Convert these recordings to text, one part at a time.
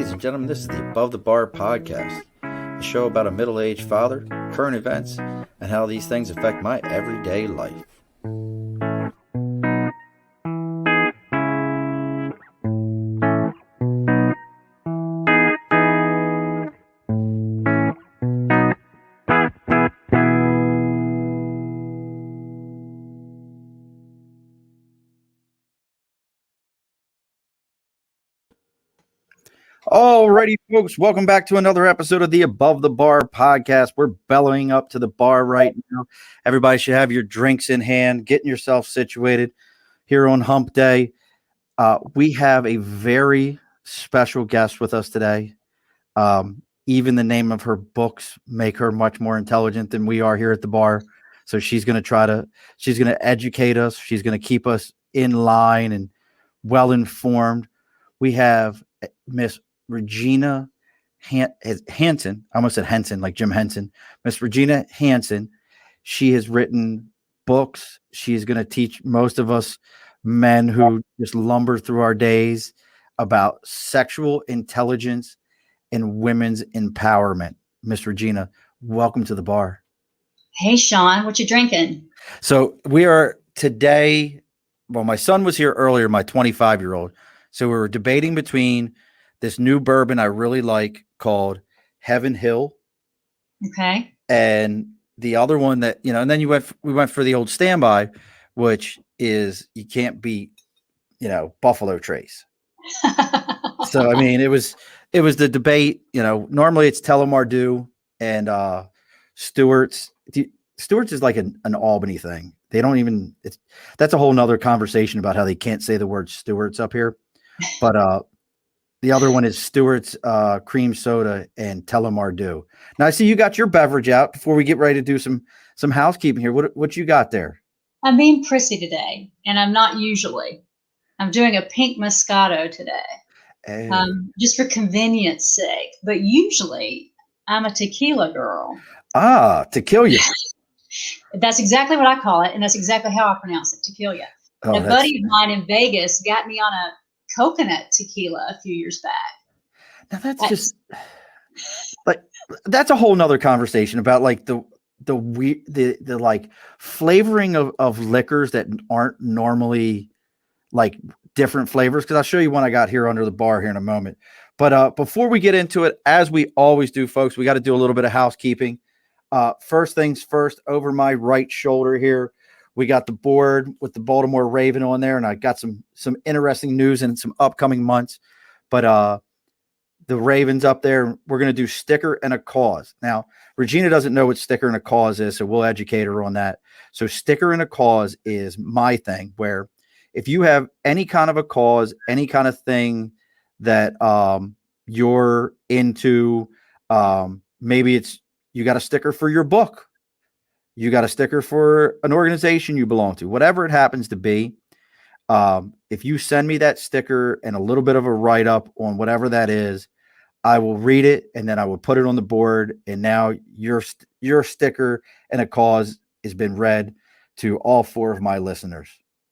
Ladies and gentlemen, this is the Above the Bar podcast, a show about a middle-aged father, current events, and how these things affect my everyday life. Alrighty, folks, welcome back to another episode of the Above the Bar podcast. We're bellowing up to the bar right now. Everybody should have your drinks in hand, getting yourself situated here on Hump Day. We have a very special guest with us today. Even the name of her books make her much more intelligent than we are here at the bar. So she's going to educate us. She's going to keep us in line and well informed. We have Miss Regina Hanson. I almost said Henson, like Jim Henson. Miss Regina Hanson. She has written books. She is going to teach most of us men who just lumber through our days about sexual intelligence and women's empowerment. Miss Regina, welcome to the bar. Hey, Sean, what you drinking? So we are today. Well, my son was here earlier, my 25-year-old. So we were debating between this new bourbon I really like called Heaven Hill. Okay. And the other one that, and then we went for the old standby, which is you can't beat, Buffalo Trace. So, I mean, it was the debate, normally it's Telomar Dew and Stewart's. Stewart's is like an Albany thing. They don't even, that's a whole nother conversation about how they can't say the word Stewart's up here. But the other one is Stewart's cream soda and Telomar Dew. Now I see you got your beverage out before we get ready to do some housekeeping here. What you got there? I'm being prissy today, and I'm not usually. I'm doing a pink Moscato today, just for convenience sake. But usually, I'm a tequila girl. Ah, tequila. That's exactly what I call it, and that's exactly how I pronounce it, tequila. Oh, a buddy of mine in Vegas got me on a coconut tequila a few years back. Now that's just like, that's a whole nother conversation about like the like flavoring of liquors that aren't normally like different flavors. Cause I'll show you one I got here under the bar here in a moment. But before we get into it, as we always do, folks, we got to do a little bit of housekeeping. First things first, over my right shoulder here, we got the board with the Baltimore Raven on there, and I got some interesting news in some upcoming months. But the Raven's up there. We're going to do sticker and a cause. Now, Regina doesn't know what sticker and a cause is, so we'll educate her on that. So sticker and a cause is my thing, where if you have any kind of a cause, any kind of thing that you're into, maybe it's you got a sticker for your book. You got a sticker for an organization you belong to, whatever it happens to be. If you send me that sticker and a little bit of a write-up on whatever that is, I will read it and then I will put it on the board. And now your sticker and a cause has been read to all four of my listeners.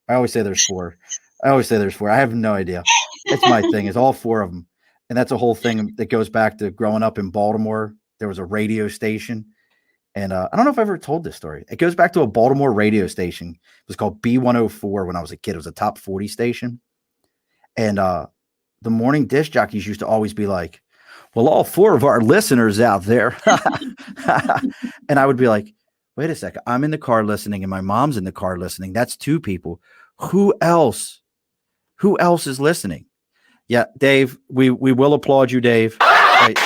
I always say there's four. I have no idea. It's my thing. It's all four of them. And that's a whole thing that goes back to growing up in Baltimore. There was a radio station. And I don't know if I ever told this story. It goes back to a Baltimore radio station. It was called B104 when I was a kid. It was a top 40 station. And the morning disc jockeys used to always be like, well, all four of our listeners out there. And I would be like, wait a second. I'm in the car listening and my mom's in the car listening. That's two people. Who else is listening? Yeah, Dave, we will applaud you, Dave. Right.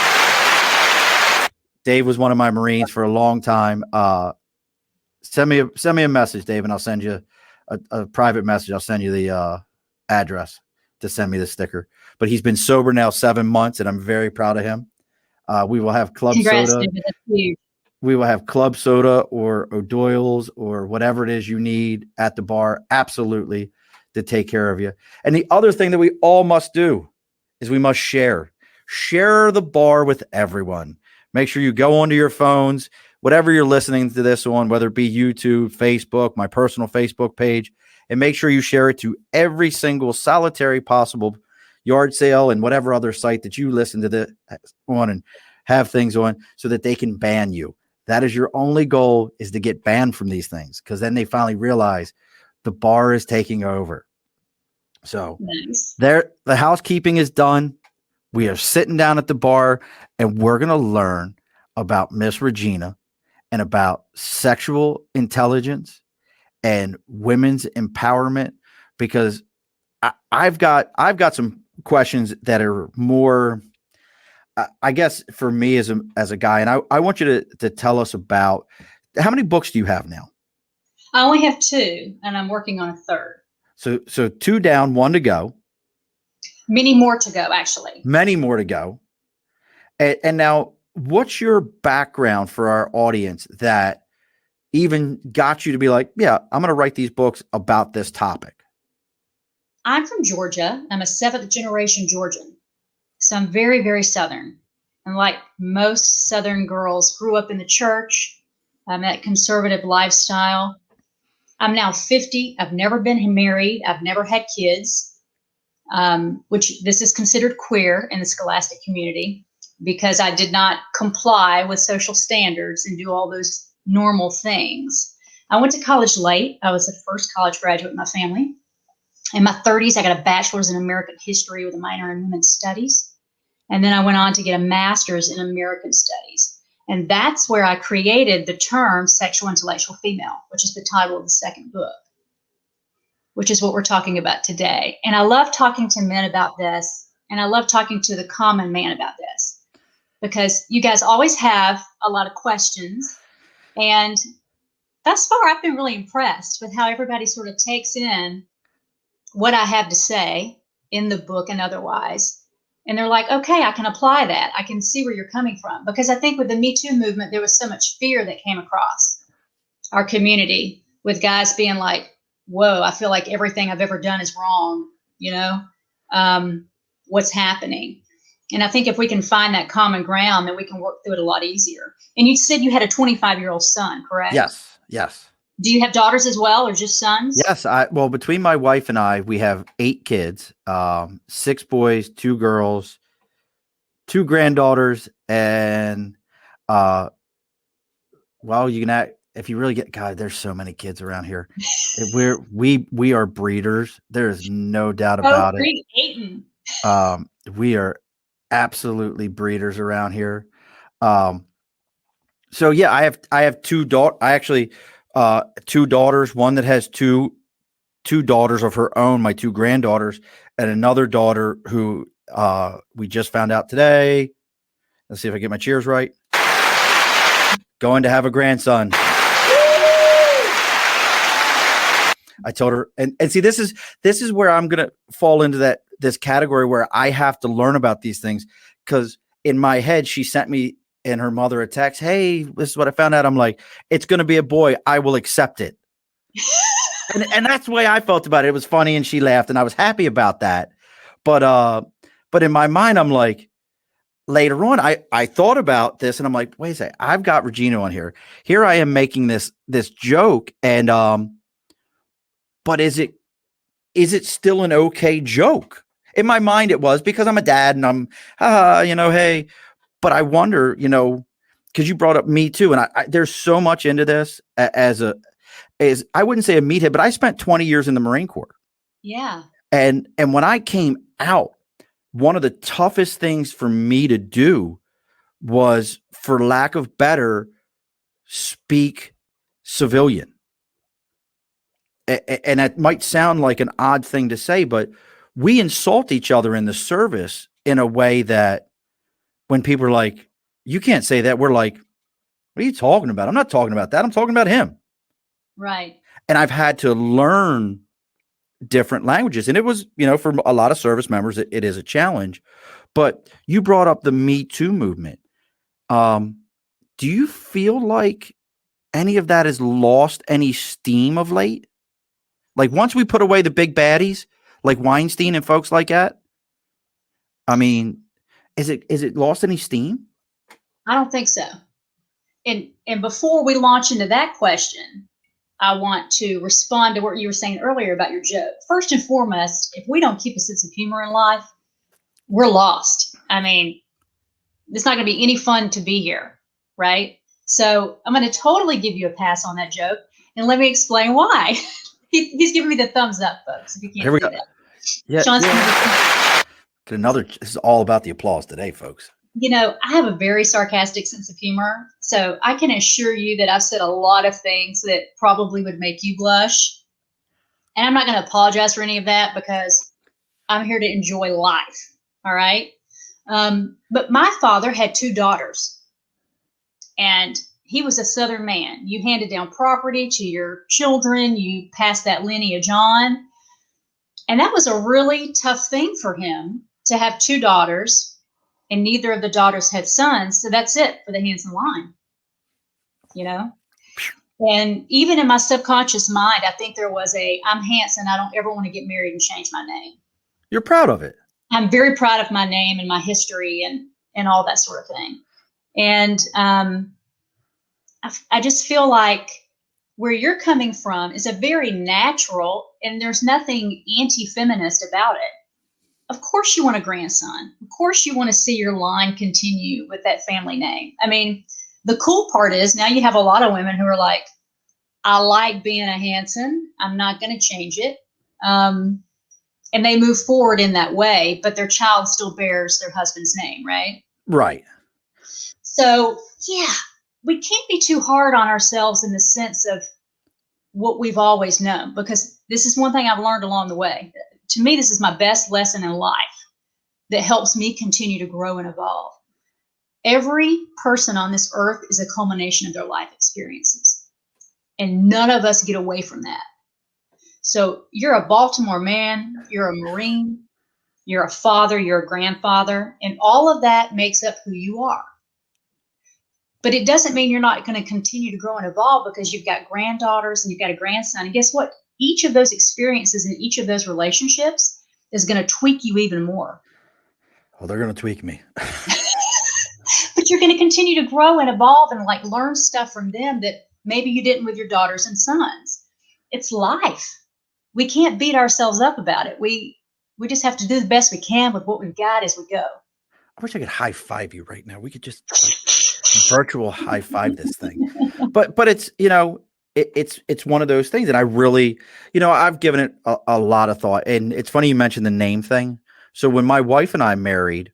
Dave was one of my Marines for a long time. Send me a message, Dave, and I'll send you a private message. I'll send you the address to send me the sticker. But he's been sober now 7 months, and I'm very proud of him. We will have club soda. We will have club soda or O'Doyle's or whatever it is you need at the bar, absolutely, to take care of you. And the other thing that we all must do is we must share the bar with everyone. Make sure you go onto your phones, whatever you're listening to this on, whether it be YouTube, Facebook, my personal Facebook page, and make sure you share it to every single solitary possible yard sale and whatever other site that you listen to the on and have things on, so that they can ban you. That is your only goal, is to get banned from these things, because then they finally realize the bar is taking over. So Nice. there, the housekeeping is done. We are sitting down at the bar, and we're going to learn about Miss Regina and about sexual intelligence and women's empowerment, because I've got some questions that are more, I guess, for me as a guy, and I want you to tell us about, how many books do you have now? I only have 2, and I'm working on a 3rd. So 2 down, 1 to go. Many more to go, actually. Many more to go. And now, what's your background for our audience that even got you to be like, yeah, I'm going to write these books about this topic? I'm from Georgia. I'm a 7th generation Georgian. So I'm very, very Southern. And like most Southern girls, grew up in the church, that conservative lifestyle. I'm now 50. I've never been married. I've never had kids, which this is considered queer in the scholastic community, because I did not comply with social standards and do all those normal things. I went to college late. I was the first college graduate in my family. In my 30s, I got a bachelor's in American history with a minor in women's studies. And then I went on to get a master's in American studies. And that's where I created the term sexual intellectual female, which is the title of the 2nd book, which is what we're talking about today. And I love talking to men about this. And I love talking to the common man about this, because you guys always have a lot of questions. And thus far, I've been really impressed with how everybody sort of takes in what I have to say in the book and otherwise. And they're like, okay, I can apply that. I can see where you're coming from. Because I think with the Me Too movement, there was so much fear that came across our community, with guys being like, whoa, I feel like everything I've ever done is wrong. What's happening? And I think if we can find that common ground, then we can work through it a lot easier. And you said you had a 25-year-old son, correct? Yes. Do you have daughters as well, or just sons? Yes. Well, between my wife and I, we have 8 kids, 6 boys, 2 girls, 2 granddaughters, and well, you can act, if you really get, God, there's so many kids around here. We are breeders. There is no doubt about it. We are absolutely breeders around here. So yeah, I have 2 daughters. I actually 2 daughters. One that has two daughters of her own, my 2 granddaughters, and another daughter who we just found out today. Let's see if I get my cheers right. Going to have a grandson. I told her, and see, this is where I'm gonna fall into this category where I have to learn about these things, because in my head she sent me and her mother a text, hey, this is what I found out. I'm like, it's gonna be a boy. I will accept it. and that's the way I felt about it. It was funny, and she laughed, and I was happy about that. But in my mind, I'm like, later on, I thought about this, and I'm like, wait a second, I've got Regina on here. Here I am making this joke, and but is it still an okay joke? In my mind, it was, because I'm a dad, and I'm hey. But I wonder, because you brought up Me Too, and I there's so much into this as I wouldn't say a meathead, but I spent 20 years in the Marine Corps. Yeah. And when I came out, one of the toughest things for me to do was, for lack of better, speak civilian. And that might sound like an odd thing to say, but we insult each other in the service in a way that when people are like, you can't say that, we're like, what are you talking about? I'm not talking about that. I'm talking about him. Right. And I've had to learn different languages. And it was, for a lot of service members, it is a challenge. But you brought up the Me Too movement. Do you feel like any of that has lost any steam of late? Like, once we put away the big baddies, like Weinstein and folks like that, I mean, is it lost any steam? I don't think so. And before we launch into that question, I want to respond to what you were saying earlier about your joke. First and foremost, if we don't keep a sense of humor in life, we're lost. I mean, it's not going to be any fun to be here, right? So I'm going to totally give you a pass on that joke, and let me explain why. He's giving me the thumbs up, folks. If you can't see that, yeah, Sean's Get another. This is all about the applause today, folks. You know, I have a very sarcastic sense of humor, so I can assure you that I've said a lot of things that probably would make you blush, and I'm not going to apologize for any of that because I'm here to enjoy life. All right. But my father had 2 daughters, and he was a Southern man. You handed down property to your children, you passed that lineage on. And that was a really tough thing for him to have 2 daughters, and neither of the daughters had sons. So that's it for the Hanson line, you know? And even in my subconscious mind, I think there was I'm Hanson. I don't ever want to get married and change my name. You're proud of it. I'm very proud of my name and my history and all that sort of thing. And I just feel like where you're coming from is a very natural, and there's nothing anti-feminist about it. Of course you want a grandson. Of course you want to see your line continue with that family name. I mean, the cool part is now you have a lot of women who are like, I like being a Hanson. I'm not going to change it. And they move forward in that way, but their child still bears their husband's name, right? Right. So, yeah, we can't be too hard on ourselves in the sense of what we've always known, because this is one thing I've learned along the way. To me, this is my best lesson in life that helps me continue to grow and evolve. Every person on this earth is a culmination of their life experiences, and none of us get away from that. So you're a Baltimore man, you're a Marine, you're a father, you're a grandfather, and all of that makes up who you are. But it doesn't mean you're not going to continue to grow and evolve because you've got granddaughters and you've got a grandson. And guess what? Each of those experiences and each of those relationships is going to tweak you even more. Oh, they're going to tweak me. But you're going to continue to grow and evolve and like learn stuff from them that maybe you didn't with your daughters and sons. It's life. We can't beat ourselves up about it. We just have to do the best we can with what we've got as we go. I wish I could high five you right now. We could just virtual high five this thing. But it's, you know, it's one of those things. And I really, you know, I've given it a lot of thought. And it's funny you mentioned the name thing. So when my wife and I married,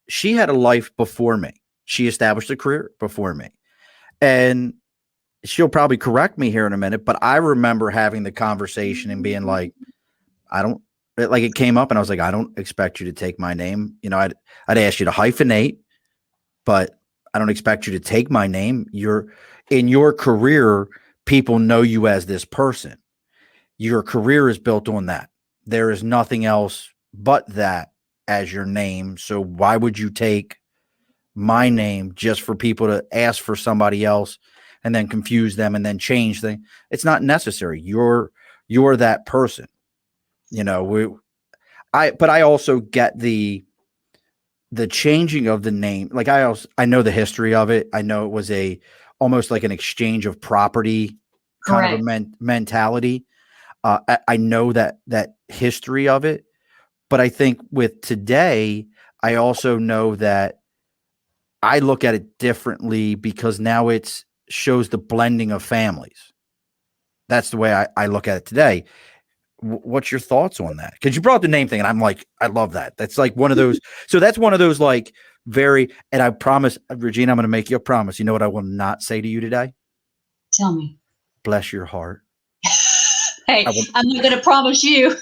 she had a life before me. She established a career before me. And she'll probably correct me here in a minute, but I remember having the conversation and being like, it came up and I was like, I don't expect you to take my name. You know, I'd ask you to hyphenate, but I don't expect you to take my name. In your career, people know you as this person. Your career is built on that. There is nothing else but that as your name. So why would you take my name just for people to ask for somebody else and then confuse them and then change things? It's not necessary. You're that person. You know, but I also get the changing of the name. Like I know the history of it. I know it was almost like an exchange of property kind of a mentality. I know that history of it, but I think with today, I also know that I look at it differently because now it shows the blending of families. That's the way I look at it today. What's your thoughts on that? Because you brought up the name thing, and I'm like, I love that. That's like one of those. So that's one of those like and I promise, Regina, I'm going to make you a promise. You know what I will not say to you today? Tell me. Bless your heart. Hey, I'm not going to promise you.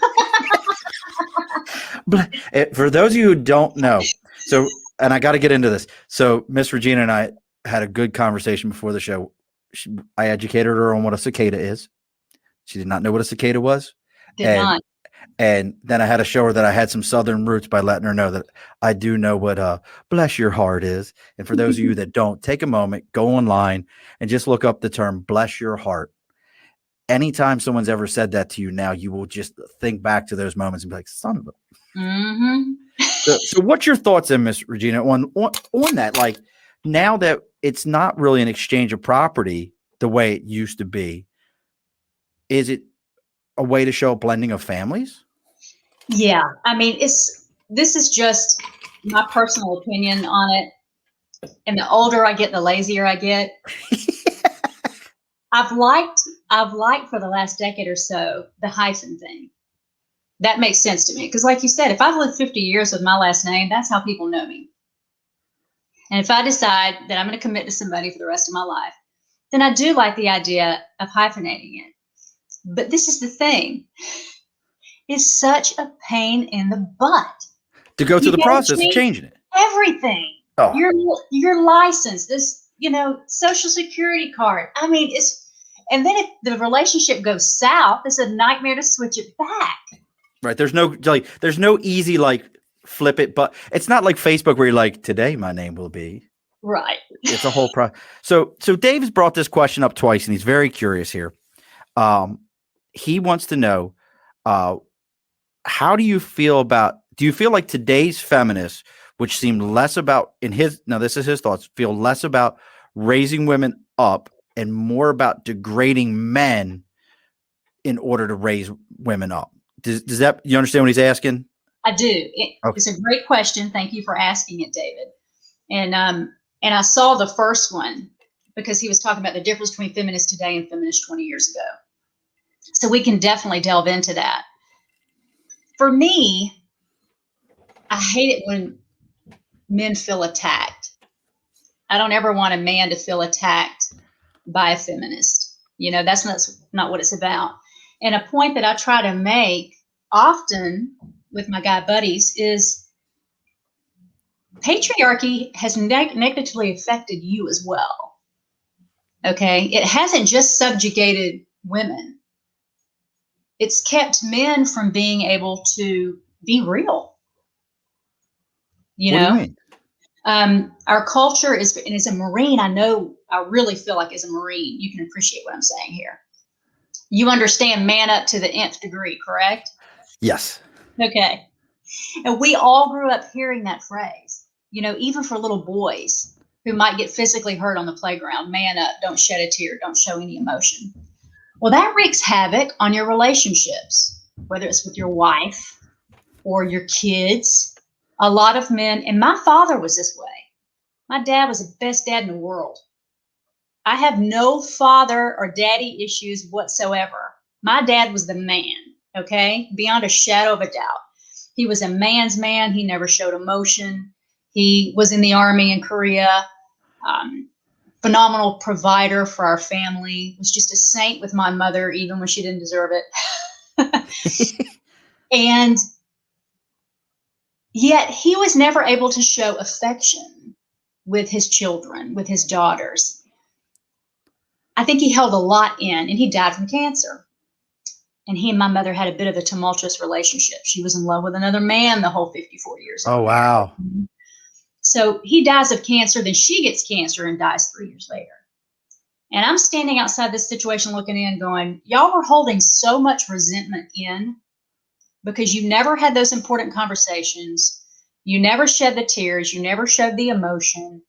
For those of you who don't know, and I got to get into this. So Miss Regina and I had a good conversation before the show. I educated her on what a cicada is. She did not know what a cicada was. And then I had to show her that I had some Southern roots by letting her know that I do know what bless your heart is. And for those of you that don't, take a moment, go online and just look up the term bless your heart. Anytime someone's ever said that to you now, you will just think back to those moments and be like, son of a. Mm-hmm. So what's your thoughts then, Miss Regina, on that? Like now that it's not really an exchange of property the way it used to be, is it a way to show a blending of families? Yeah. I mean, it's this is just my personal opinion on it. And the older I get, the lazier I get. I've liked for the last decade or so the hyphen thing. That makes sense to me because, like you said, if I've lived 50 years with my last name, that's how people know me. And if I decide that I'm going to commit to somebody for the rest of my life, then I do like the idea of hyphenating it. But this is the thing. It's such a pain in the butt. To go through the process of changing it. Everything. Oh. Your license, this, Social Security card. I mean, and then if the relationship goes south, it's a nightmare to switch it back. Right. There's no easy, flip it, but it's not like Facebook where you're like, today my name will be. Right. It's a whole process. So Dave has brought this question up twice and he's very curious here. He wants to know, do you feel like today's feminists, which seem less about this is his thoughts, feel less about raising women up and more about degrading men in order to raise women up? Does that, you understand what he's asking? I do. It's a great question. Thank you for asking it, David. And I saw the first one because he was talking about the difference between feminists today and feminists 20 years ago. So we can definitely delve into that. For me, I hate it when men feel attacked. I don't ever want a man to feel attacked by a feminist. That's not what it's about. And a point that I try to make often with my guy buddies is patriarchy has negatively affected you as well. Okay? It hasn't just subjugated women. It's kept men from being able to be real. What do you mean? Our culture is, and as a Marine, I really feel like as a Marine, you can appreciate what I'm saying here. You understand man up to the nth degree, correct? Yes. Okay. And we all grew up hearing that phrase, even for little boys who might get physically hurt on the playground, man up, don't shed a tear, don't show any emotion. Well, that wreaks havoc on your relationships, whether it's with your wife or your kids. A lot of men, and my father was this way. My dad was the best dad in the world. I have no father or daddy issues whatsoever. My dad was the man, okay? Beyond a shadow of a doubt. He was a man's man. He never showed emotion. He was in the Army in Korea. Phenomenal provider for our family. Was just a saint with my mother, even when she didn't deserve it. And yet he was never able to show affection with his children, with his daughters. I think he held a lot in, and he died from cancer. And he and my mother had a bit of a tumultuous relationship. She was in love with another man the whole 54 years. Oh, wow. So he dies of cancer, then she gets cancer and dies 3 years later. And I'm standing outside this situation looking in going, y'all were holding so much resentment in because you never had those important conversations. You never shed the tears. You never showed the emotion.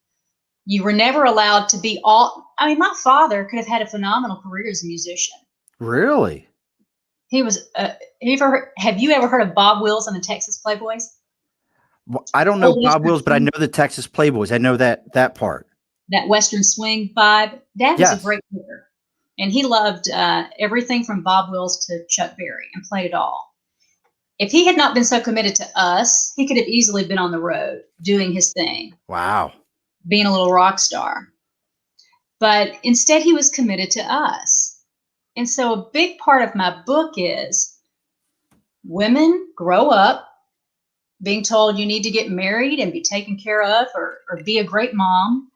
You were never allowed to be my father could have had a phenomenal career as a musician. Really? He was, have you ever heard of Bob Wills and the Texas Playboys? Well, I don't know Bob Wills, but I know the Texas Playboys. I know that part. That Western swing vibe. Dad was a great player. And he loved everything from Bob Wills to Chuck Berry and played it all. If he had not been so committed to us, he could have easily been on the road doing his thing. Wow. Being a little rock star. But instead, he was committed to us. And so a big part of my book is women grow up being told you need to get married and be taken care of or be a great mom.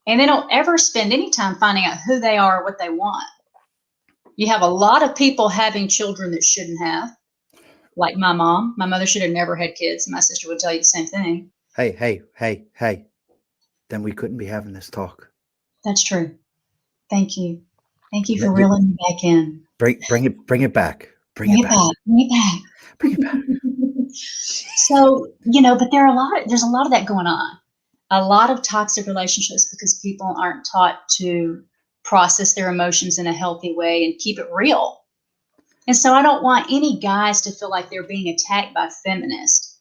And they don't ever spend any time finding out who they are or what they want. You have a lot of people having children that shouldn't have, like my mom. My mother should have never had kids. My sister would tell you the same thing. Hey. Then we couldn't be having this talk. That's true. Thank you. Thank you for reeling me back in. Bring it back. Bring it back. So, but there's a lot of that going on. A lot of toxic relationships because people aren't taught to process their emotions in a healthy way and keep it real. And so I don't want any guys to feel like they're being attacked by feminists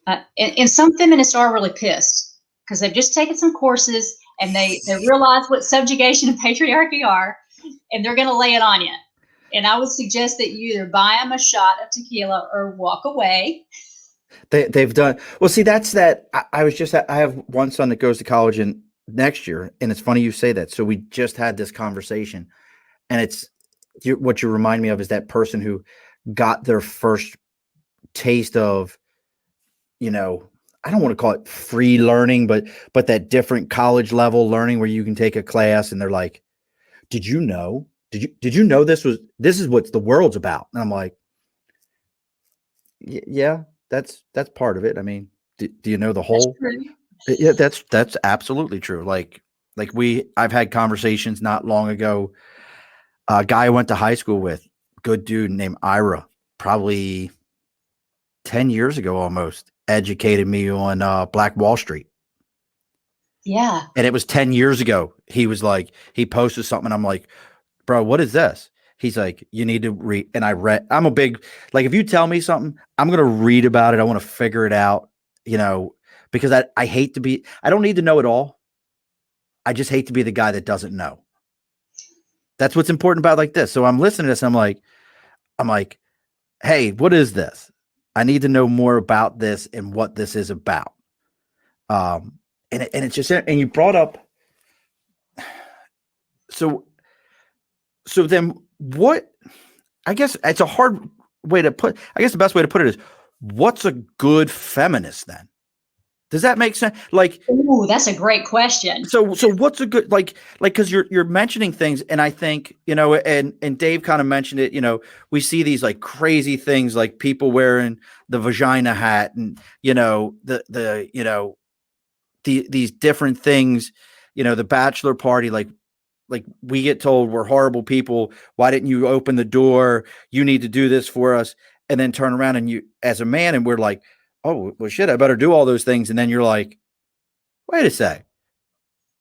And some feminists are really pissed because they've just taken some courses and they realize what subjugation and patriarchy are, and they're going to lay it on you. And I would suggest that you either buy them a shot of tequila or walk away. They've done well. See, that's that. I was just. I have one son that goes to college in next year, and it's funny you say that. So we just had this conversation, and it's what you remind me of is that person who got their first taste of, I don't want to call it free learning, but that different college level learning where you can take a class and they're like, did you know? Did you know this is what the world's about? And I'm like, yeah, that's part of it. I mean, do you know the whole? Yeah, that's absolutely true. Like I've had conversations not long ago. A guy I went to high school with, good dude named Ira, probably 10 years ago almost, educated me on Black Wall Street. Yeah. And it was 10 years ago. He was like, he posted something and I'm like, bro, what is this? He's like, you need to read. And I read, I'm a big, like, if you tell me something, I'm going to read about it. I want to figure it out, because I hate to be, I don't need to know it all. I just hate to be the guy that doesn't know. That's what's important about like this. So I'm listening to this. I'm like, hey, what is this? I need to know more about this and what this is about. And it's just, and you brought up, so then what, I guess it's a hard way to put, I guess the best way to put it is, what's a good feminist then? Does that make sense? Like, ooh, that's a great question. So what's a good, like, cause you're mentioning things. And I think, and Dave kind of mentioned it, we see these like crazy things, like people wearing the vagina hat and, these different things, the bachelor party, like we get told we're horrible people. Why didn't you open the door? You need to do this for us. And then turn around and you, as a man, and we're like, oh, well, shit, I better do all those things. And then you're like, wait a sec.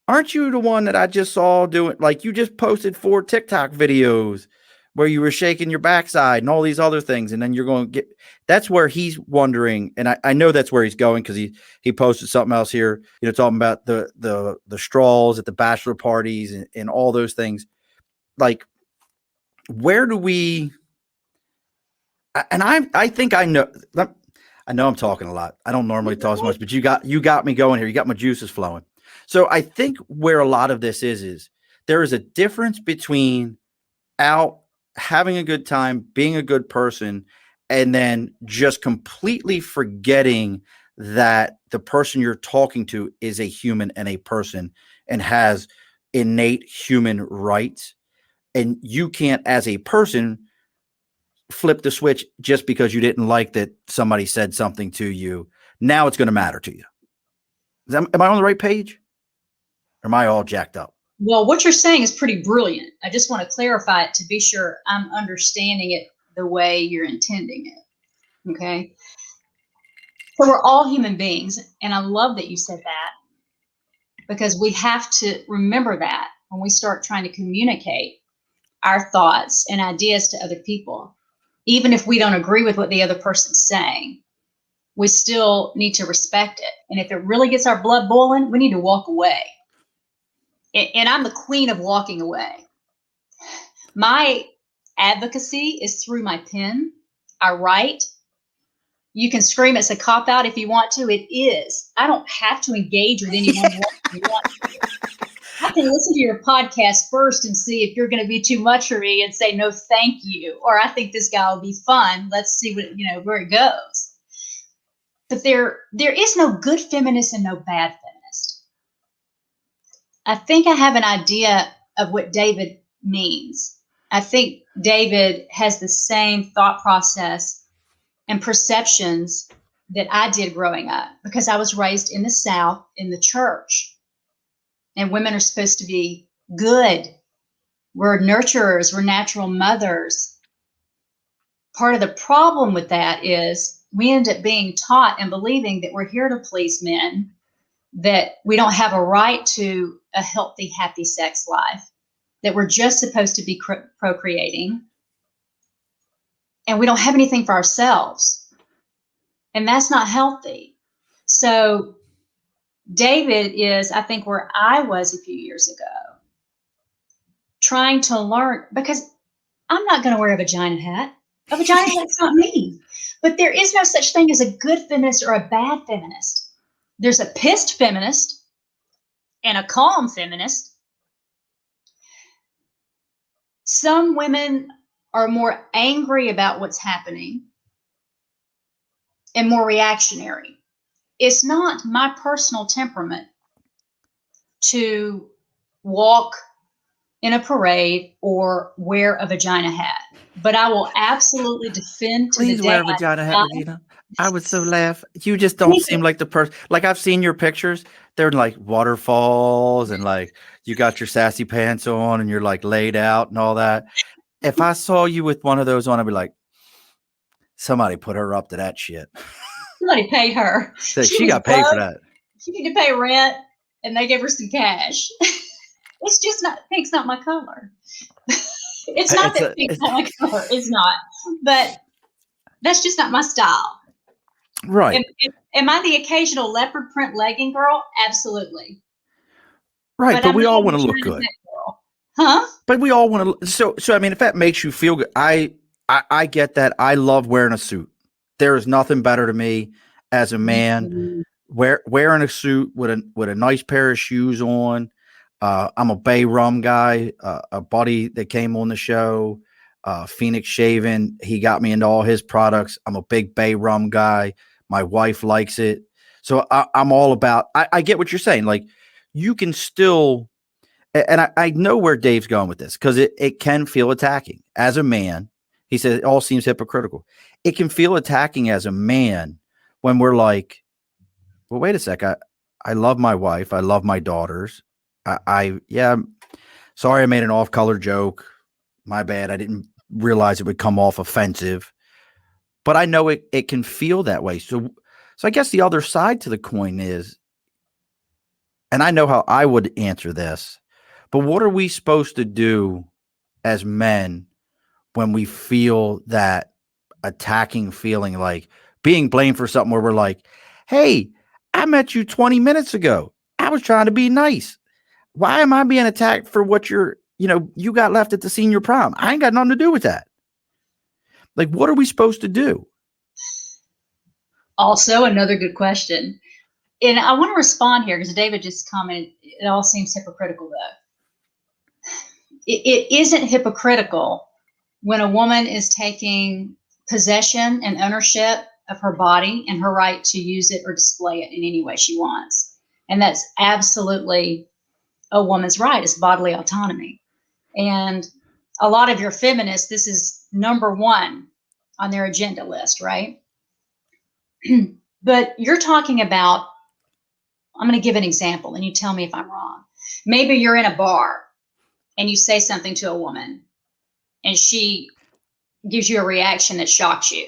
Aren't you the one that I just saw doing, like, you just posted 4 TikTok videos where you were shaking your backside and all these other things. And then you're going to get, that's where he's wondering. And I know that's where he's going, because he posted something else here, talking about the straws at the bachelor parties and all those things. Like, where do we, and I think I know I'm talking a lot. I don't normally talk as much, but you got me going here. You got my juices flowing. So I think where a lot of this is there is a difference between out having a good time, being a good person, and then just completely forgetting that the person you're talking to is a human and a person and has innate human rights. And you can't, as a person, flip the switch just because you didn't like that somebody said something to you. Now it's going to matter to you. Am I on the right page? Or am I all jacked up? Well, what you're saying is pretty brilliant. I just want to clarify it to be sure I'm understanding it the way you're intending it. Okay. So we're all human beings. And I love that you said that, because we have to remember that when we start trying to communicate our thoughts and ideas to other people. Even if we don't agree with what the other person's saying, we still need to respect it. And if it really gets our blood boiling, we need to walk away. And I'm the queen of walking away. My advocacy is through my pen. I write. You can scream it's a cop-out if you want to. It is. I don't have to engage with anyone. I can listen to your podcast first and see if you're going to be too much for me and say no thank you, or I think this guy will be fun. Let's see what where it goes. But there is no good feminist and no bad feminist. I think I have an idea of what David means. I think David has the same thought process and perceptions that I did growing up, because I was raised in the South in the church, and women are supposed to be good. We're nurturers, we're natural mothers. Part of the problem with that is we end up being taught and believing that we're here to please men, that we don't have a right to a healthy, happy sex life, that we're just supposed to be procreating, and we don't have anything for ourselves. And that's not healthy. So David is, I think, where I was a few years ago, trying to learn, because I'm not going to wear a vagina hat. A vagina hat's not me. But there is no such thing as a good feminist or a bad feminist. There's a pissed feminist and a calm feminist. Some women are more angry about what's happening and more reactionary. It's not my personal temperament to walk in a parade or wear a vagina hat, but I will absolutely defend to Please the day wear a vagina hat, Regina. I would so laugh. You just don't seem like the person. Like, I've seen your pictures. They're like waterfalls and like you got your sassy pants on and you're like laid out and all that. If I saw you with one of those on, I'd be like, somebody put her up to that shit. Somebody paid her. She got paid for that. She needed to pay rent, and they gave her some cash. It's just not, pink's not my color. It's not that pink's not my color. It's not. But that's just not my style. Right. Am I the occasional leopard print legging girl? Absolutely. Right. But we all want to look good. Huh? But we all want to. So I mean, if that makes you feel good, I get that. I love wearing a suit. There is nothing better to me as a man wearing a suit with a nice pair of shoes on. I'm a Bay Rum guy. A buddy that came on the show, Phoenix Shaving, he got me into all his products. I'm a big Bay Rum guy. My wife likes it. So I'm all about, I get what you're saying. Like, you can still, and I know where Dave's going with this, because it can feel attacking as a man. He said it all seems hypocritical. It can feel attacking as a man when we're like, well, wait a sec. I love my wife. I love my daughters. Yeah, sorry I made an off-color joke. My bad. I didn't realize it would come off offensive. But I know it can feel that way. So I guess the other side to the coin is, and I know how I would answer this, but what are we supposed to do as men when we feel that attacking feeling, like being blamed for something where we're like, hey, I met you 20 minutes ago. I was trying to be nice. Why am I being attacked for what you got left at the senior prom? I ain't got nothing to do with that. Like, what are we supposed to do? Also, another good question. And I want to respond here because David just commented, it all seems hypocritical, though. It isn't hypocritical when a woman is taking possession and ownership of her body and her right to use it or display it in any way she wants. And that's absolutely a woman's right. It's bodily autonomy. And a lot of your feminists, this is number one on their agenda list, right? But you're talking about, I'm going to give an example and you tell me if I'm wrong. Maybe you're in a bar and you say something to a woman and she gives you a reaction that shocks you.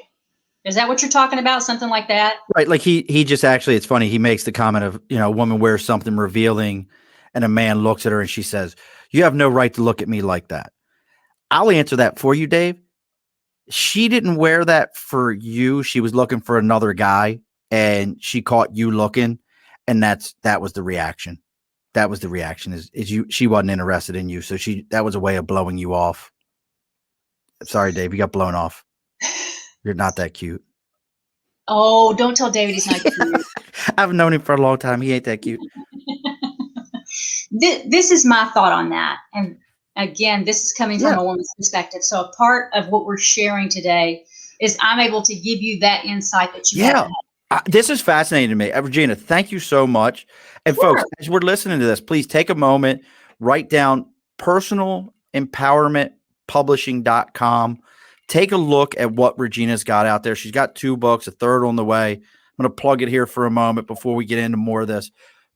Is that what you're talking about? Something like that? Right. Like he just actually, it's funny. He makes the comment of, a woman wears something revealing and a man looks at her and she says, you have no right to look at me like that. I'll answer that for you, Dave. She didn't wear that for you. She was looking for another guy and she caught you looking. And that was the reaction. That was the reaction is she wasn't interested in you. So that was a way of blowing you off. Sorry, Dave, you got blown off. You're not that cute. Oh, don't tell David he's not cute. I've known him for a long time. He ain't that cute. This is my thought on that. And again, this is coming from a woman's perspective. So a part of what we're sharing today is I'm able to give you that insight that you have. This is fascinating to me. Regina, thank you so much. And folks, as we're listening to this, please take a moment, write down personalempowermentpublishing.com. Take a look at what Regina's got out there. She's got 2 books, a third on the way. I'm going to plug it here for a moment before we get into more of this.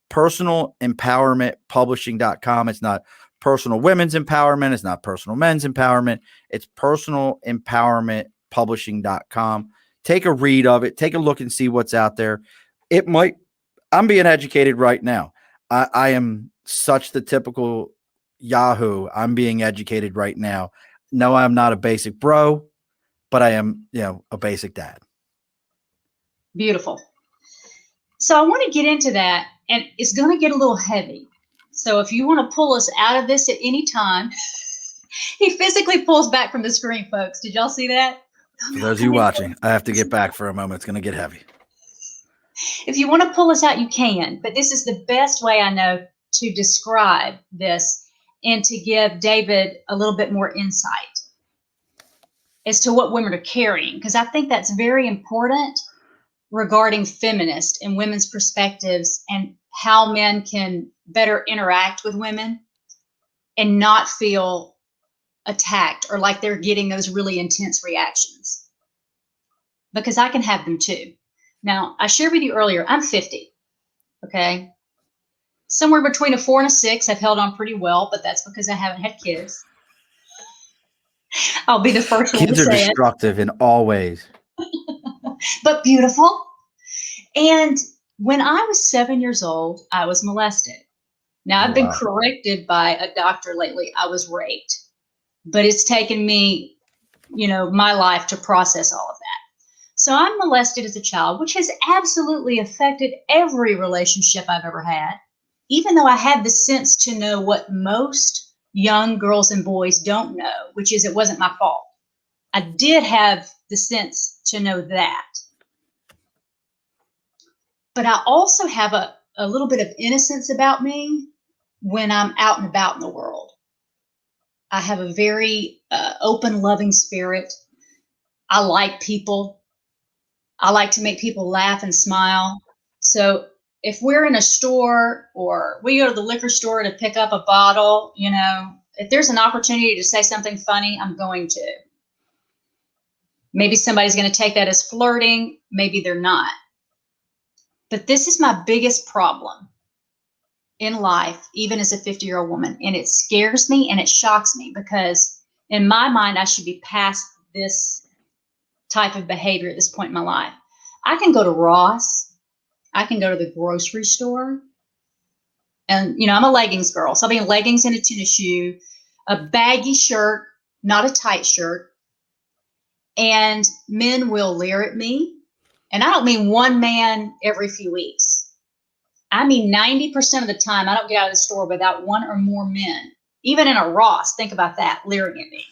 Personalempowermentpublishing.com. It's not personal women's empowerment. It's not personal men's empowerment. It's personalempowermentpublishing.com. Take a read of it. Take a look and see what's out there. I'm being educated right now. I am such the typical Yahoo. I'm being educated right now. No, I'm not a basic bro, but I am, a basic dad. Beautiful. So I want to get into that, and it's going to get a little heavy. So if you want to pull us out of this at any time, he physically pulls back from the screen, folks. Did y'all see that? For those of you watching, I have to get back for a moment. It's going to get heavy. If you want to pull us out, you can. But this is the best way I know to describe this and to give David a little bit more insight as to what women are carrying, because I think that's very important regarding feminist and women's perspectives and how men can better interact with women and not feel attacked or like they're getting those really intense reactions, because I can have them too. Now, I shared with you earlier, I'm 50, okay? Somewhere between a 4 and a 6. I've held on pretty well, but that's because I haven't had kids. I'll be the first one to say it. Kids are destructive in all ways. But beautiful. And when I was 7 years old, I was molested. Now, I've been corrected by a doctor lately. I was raped. But it's taken me, my life to process all of that. So I'm molested as a child, which has absolutely affected every relationship I've ever had, even though I had the sense to know what most young girls and boys don't know, which is it wasn't my fault. I did have the sense to know that. But I also have a little bit of innocence about me when I'm out and about in the world. I have a very open, loving spirit. I like people. I like to make people laugh and smile. So if we're in a store or we go to the liquor store to pick up a bottle, if there's an opportunity to say something funny, I'm going to. Maybe somebody's going to take that as flirting. Maybe they're not. But this is my biggest problem in life, even as a 50-year-old woman. And it scares me and it shocks me because in my mind, I should be past this type of behavior at this point in my life. I can go to Ross. I can go to the grocery store. And, I'm a leggings girl. So I'll be in leggings and a tennis shoe, a baggy shirt, not a tight shirt. And men will leer at me. And I don't mean one man every few weeks. I mean 90% of the time, I don't get out of the store without one or more men. Even in a Ross, think about that, leering at me.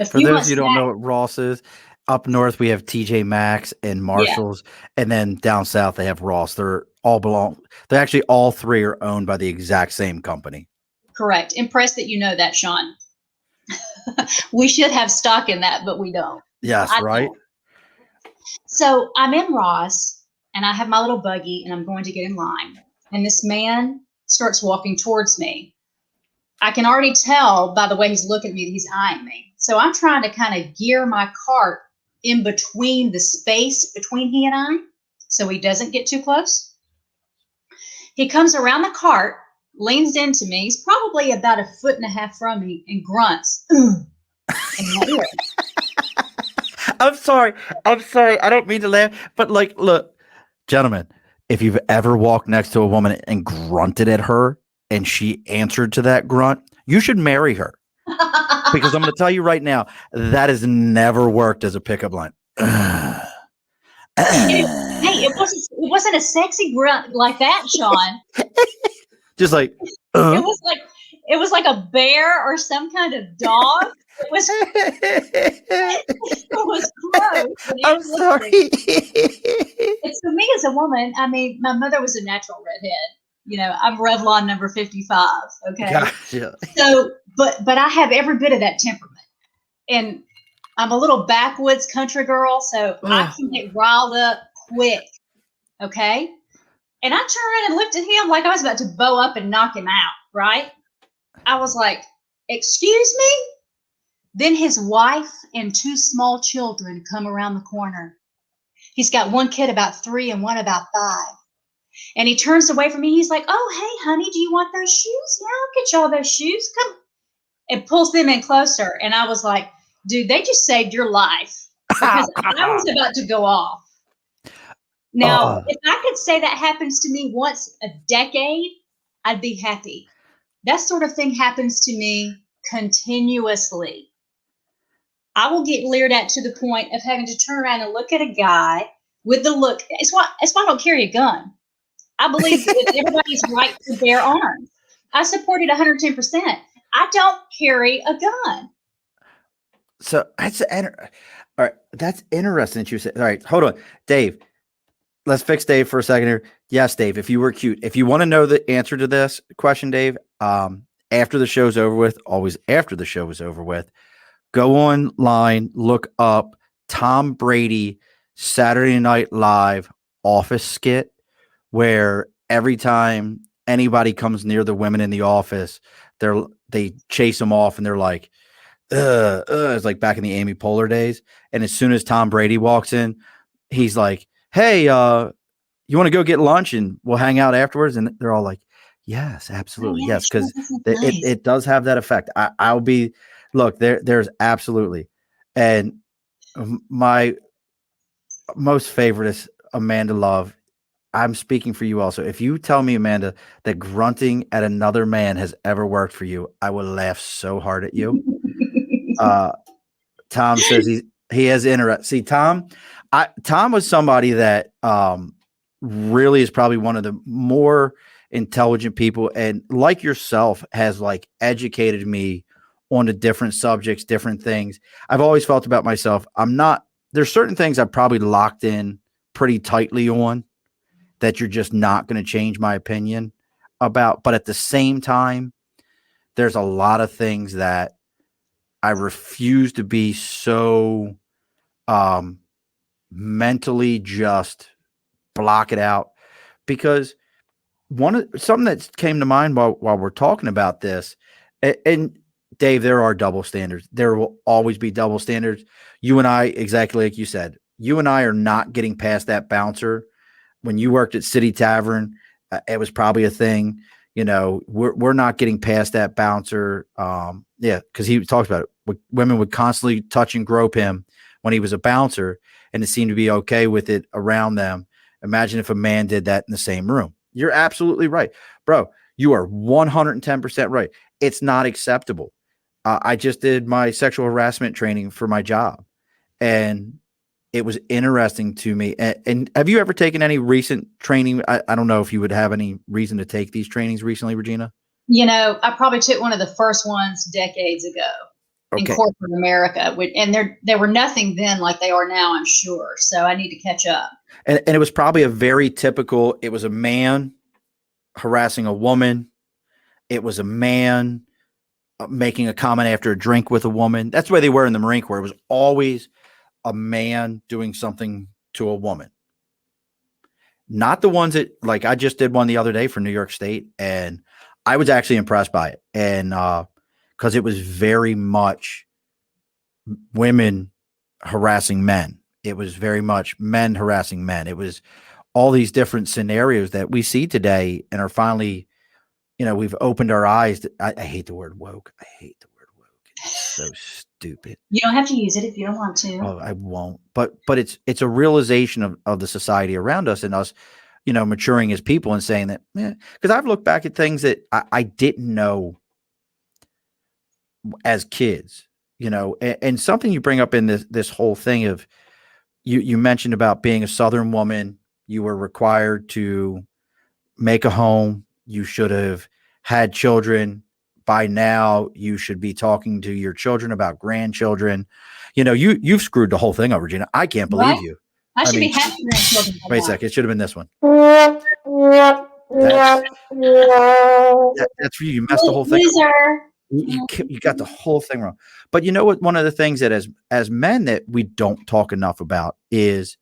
For those of you who don't know what Ross is, up north we have TJ Maxx and Marshalls, and then down south they have Ross. They're actually all three are owned by the exact same company. Correct. Impressed that you know that, Sean. We should have stock in that, but we don't. Yes, right. So I'm in Ross and I have my little buggy and I'm going to get in line. And this man starts walking towards me. I can already tell by the way he's looking at me that he's eyeing me. So I'm trying to kind of gear my cart in between the space between he and I so he doesn't get too close. He comes around the cart, leans into me. He's probably about 1.5 feet from me and grunts. In my ear. I'm sorry. I don't mean to laugh, but look, gentlemen, if you've ever walked next to a woman and grunted at her and she answered to that grunt, you should marry her. Because I'm going to tell you right now, that has never worked as a pickup line. Hey, it wasn't a sexy grunt like that, Sean. Just like it was like a bear or some kind of dog. It was close. I'm sorry. It's for me as a woman. I mean, my mother was a natural redhead. I'm Revlon number 55. Okay. Gotcha. So, but I have every bit of that temperament, and I'm a little backwoods country girl, so I can get riled up quick. Okay. And I turned around and looked at him like I was about to bow up and knock him out. Right. I was like, "Excuse me?" Then his wife and 2 small children come around the corner. He's got one kid about 3 and one about 5. And he turns away from me. He's like, "Oh, hey, honey, do you want those shoes? Yeah, I'll get you all those shoes. Come." And pulls them in closer. And I was like, dude, they just saved your life. Because I was about to go off. Now, if I could say that happens to me once a decade, I'd be happy. That sort of thing happens to me continuously. I will get leered at to the point of having to turn around and look at a guy with the look. It's why I don't carry a gun. I believe that everybody's right to bear arms. I supported 110%. I don't carry a gun. So that's all right. That's interesting that you said. All right, hold on, Dave. Let's fix Dave for a second here. Yes, Dave. If you were cute, if you want to know the answer to this question, Dave, after the show's over with, always after the show is over with, go online, look up Tom Brady Saturday Night Live office skit, where every time anybody comes near the women in the office, they chase them off, and they're like, it's like back in the Amy Poehler days. And as soon as Tom Brady walks in, he's like, "Hey, you want to go get lunch and we'll hang out afterwards?" And they're all like, "Yes, absolutely, Oh, yeah, yes," because nice. it does have that effect. I'll be look there's absolutely, and my most favorite is Amanda Love. I'm speaking for you also. If you tell me, Amanda, that grunting at another man has ever worked for you, I will laugh so hard at you. Tom says he has interest. See, Tom was somebody that really is probably one of the more intelligent people, and like yourself, has like educated me on the different subjects, different things. I've always felt about myself, there's certain things I've probably locked in pretty tightly on that you're just not going to change my opinion about. But at the same time, there's a lot of things that I refuse to be so mentally just block it out, because something that came to mind while we're talking about this, and Dave, there are double standards. There will always be double standards. You and I, exactly like you said, you and I are not getting past that bouncer. When you worked at City Tavern, it was probably a thing. We're not getting past that bouncer. Because he talks about it. Women would constantly touch and grope him when he was a bouncer, and it seemed to be okay with it around them. Imagine if a man did that in the same room. You're absolutely right, bro. You are 110% right. It's not acceptable. I just did my sexual harassment training for my job, and it was interesting to me. And have you ever taken any recent training? I don't know if you would have any reason to take these trainings recently, Regina. I probably took one of the first ones decades ago in corporate America, and there were nothing then like they are now, I'm sure. So I need to catch up. And it was probably it was a man harassing a woman. It was a man making a comment after a drink with a woman. That's the way they were in the Marine Corps. It was always a man doing something to a woman. Not the ones that, like, I just did one the other day for New York State, and I was actually impressed by it. And because it was very much women harassing men. It was very much men harassing men. It was all these different scenarios that we see today and are finally, we've opened our eyes. I hate the word woke. I hate the word woke. It's so stupid. You don't have to use it if you don't want to. Oh, I won't. But it's a realization of the society around us, and us, maturing as people and saying that, because I've looked back at things that I didn't know as kids, and something you bring up in this whole thing of, you mentioned about being a Southern woman, you were required to make a home. You should have had children. By now, you should be talking to your children about grandchildren. You've screwed the whole thing up, Regina. I can't believe you. I should be having grandchildren. Wait a sec. It should have been this one. That's for you. You messed the whole thing up. You got the whole thing wrong. But you know what? One of the things that as men that we don't talk enough about is,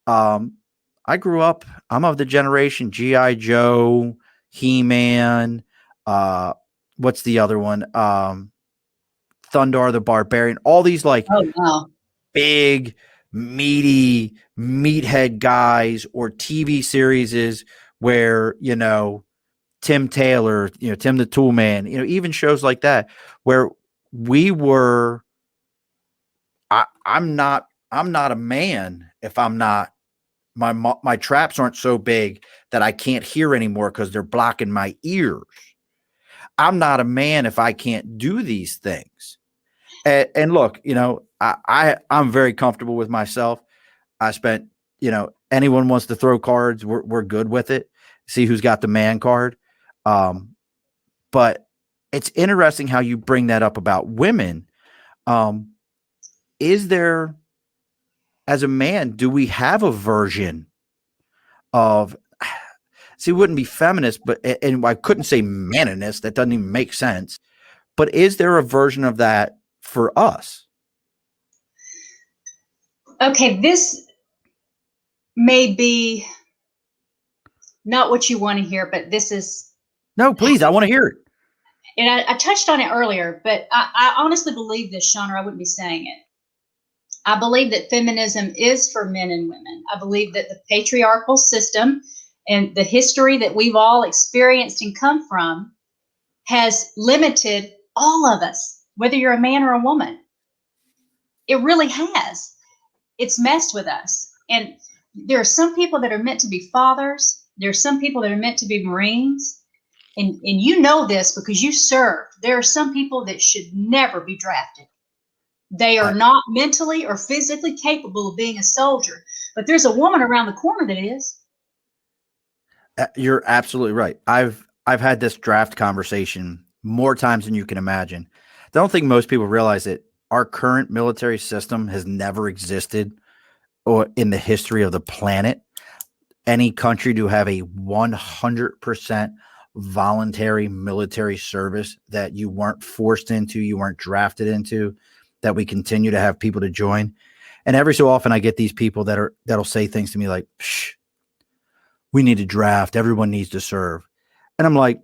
I grew up, I'm of the generation G.I. Joe, He-Man, what's the other one? Thundar the Barbarian, all these big, meaty, meathead guys, or TV series where, Tim Taylor, Tim the Tool Man, even shows like that where we were, I'm not a man if I'm not, my traps aren't so big that I can't hear anymore because they're blocking my ears. I'm not a man if I can't do these things. And look, I'm very comfortable with myself. I spent anyone wants to throw cards, we're good with it. See who's got the man card. But it's interesting how you bring that up about women. Is there, as a man, do we have a version of, see, it wouldn't be feminist, but, and I couldn't say maninist, that doesn't even make sense. But is there a version of that for us? Okay, this may be not what you want to hear, but this is. No, please, I want to hear it. And I touched on it earlier, but I honestly believe this, Sean, or I wouldn't be saying it. I believe that feminism is for men and women. I believe that the patriarchal system and the history that we've all experienced and come from has limited all of us, whether you're a man or a woman. It really has. It's messed with us. And there are some people that are meant to be fathers. There are some people that are meant to be Marines. And you know this because you served. There are some people that should never be drafted. They are not mentally or physically capable of being a soldier. But there's a woman around the corner that is. You're absolutely right. I've had this draft conversation more times than you can imagine. I don't think most people realize that our current military system has never existed or in the history of the planet. Any country to have a 100% voluntary military service that you weren't forced into, you weren't drafted into, that we continue to have people to join. And every so often I get these people that'll say things to me like, shh, we need to draft. Everyone needs to serve. And I'm like,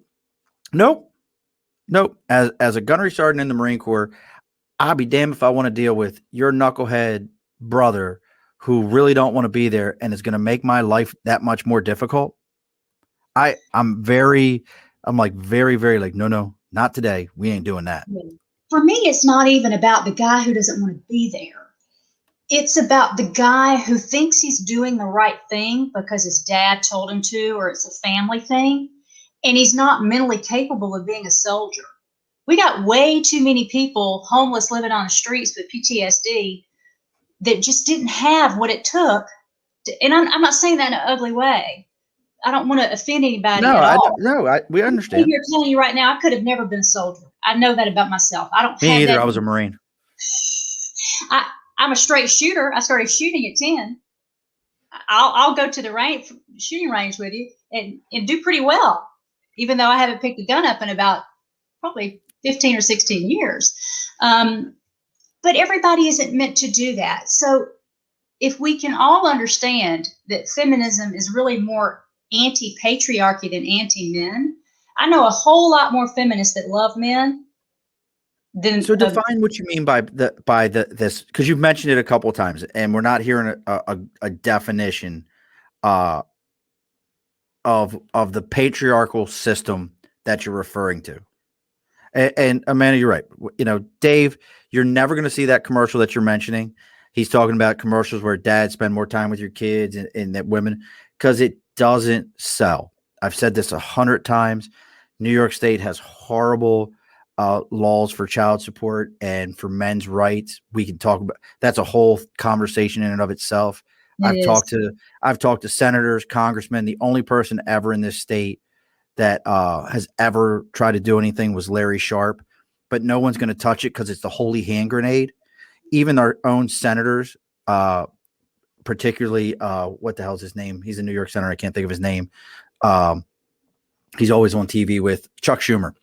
nope. As a gunnery sergeant in the Marine Corps, I'll be damned if I want to deal with your knucklehead brother who really don't want to be there and is going to make my life that much more difficult. I'm very like, no, not today. We ain't doing that. For me, it's not even about the guy who doesn't want to be there. It's about the guy who thinks he's doing the right thing because his dad told him to, or it's a family thing, and he's not mentally capable of being a soldier. We got way too many people homeless living on the streets with PTSD that just didn't have what it took. And I'm not saying that in an ugly way. I don't want to offend anybody at all. We understand. You're telling you right now, I could have never been a soldier. I know that about myself. I don't. Me either. I was a Marine. I'm a straight shooter. I started shooting at 10. I'll go to the shooting range with you and do pretty well, even though I haven't picked a gun up in about probably 15 or 16 years. But everybody isn't meant to do that. So if we can all understand that feminism is really more anti-patriarchy than anti-men, I know a whole lot more feminists that love men. So define what you mean by this, because you've mentioned it a couple of times, and we're not hearing a definition of the patriarchal system that you're referring to. And Amanda, you're right. Dave, you're never going to see that commercial that you're mentioning. He's talking about commercials where dads spend more time with your kids and that women, because it doesn't sell. I've said this 100 times. New York State has horrible laws for child support and for men's rights. We can talk about that's a whole conversation in and of itself. I've talked to senators, congressmen. The only person ever in this state that has ever tried to do anything was Larry Sharp, but no one's going to touch it because it's the holy hand grenade. Even our own senators, particularly what the hell's his name? He's a New York senator. I can't think of his name. He's always on TV with Chuck Schumer.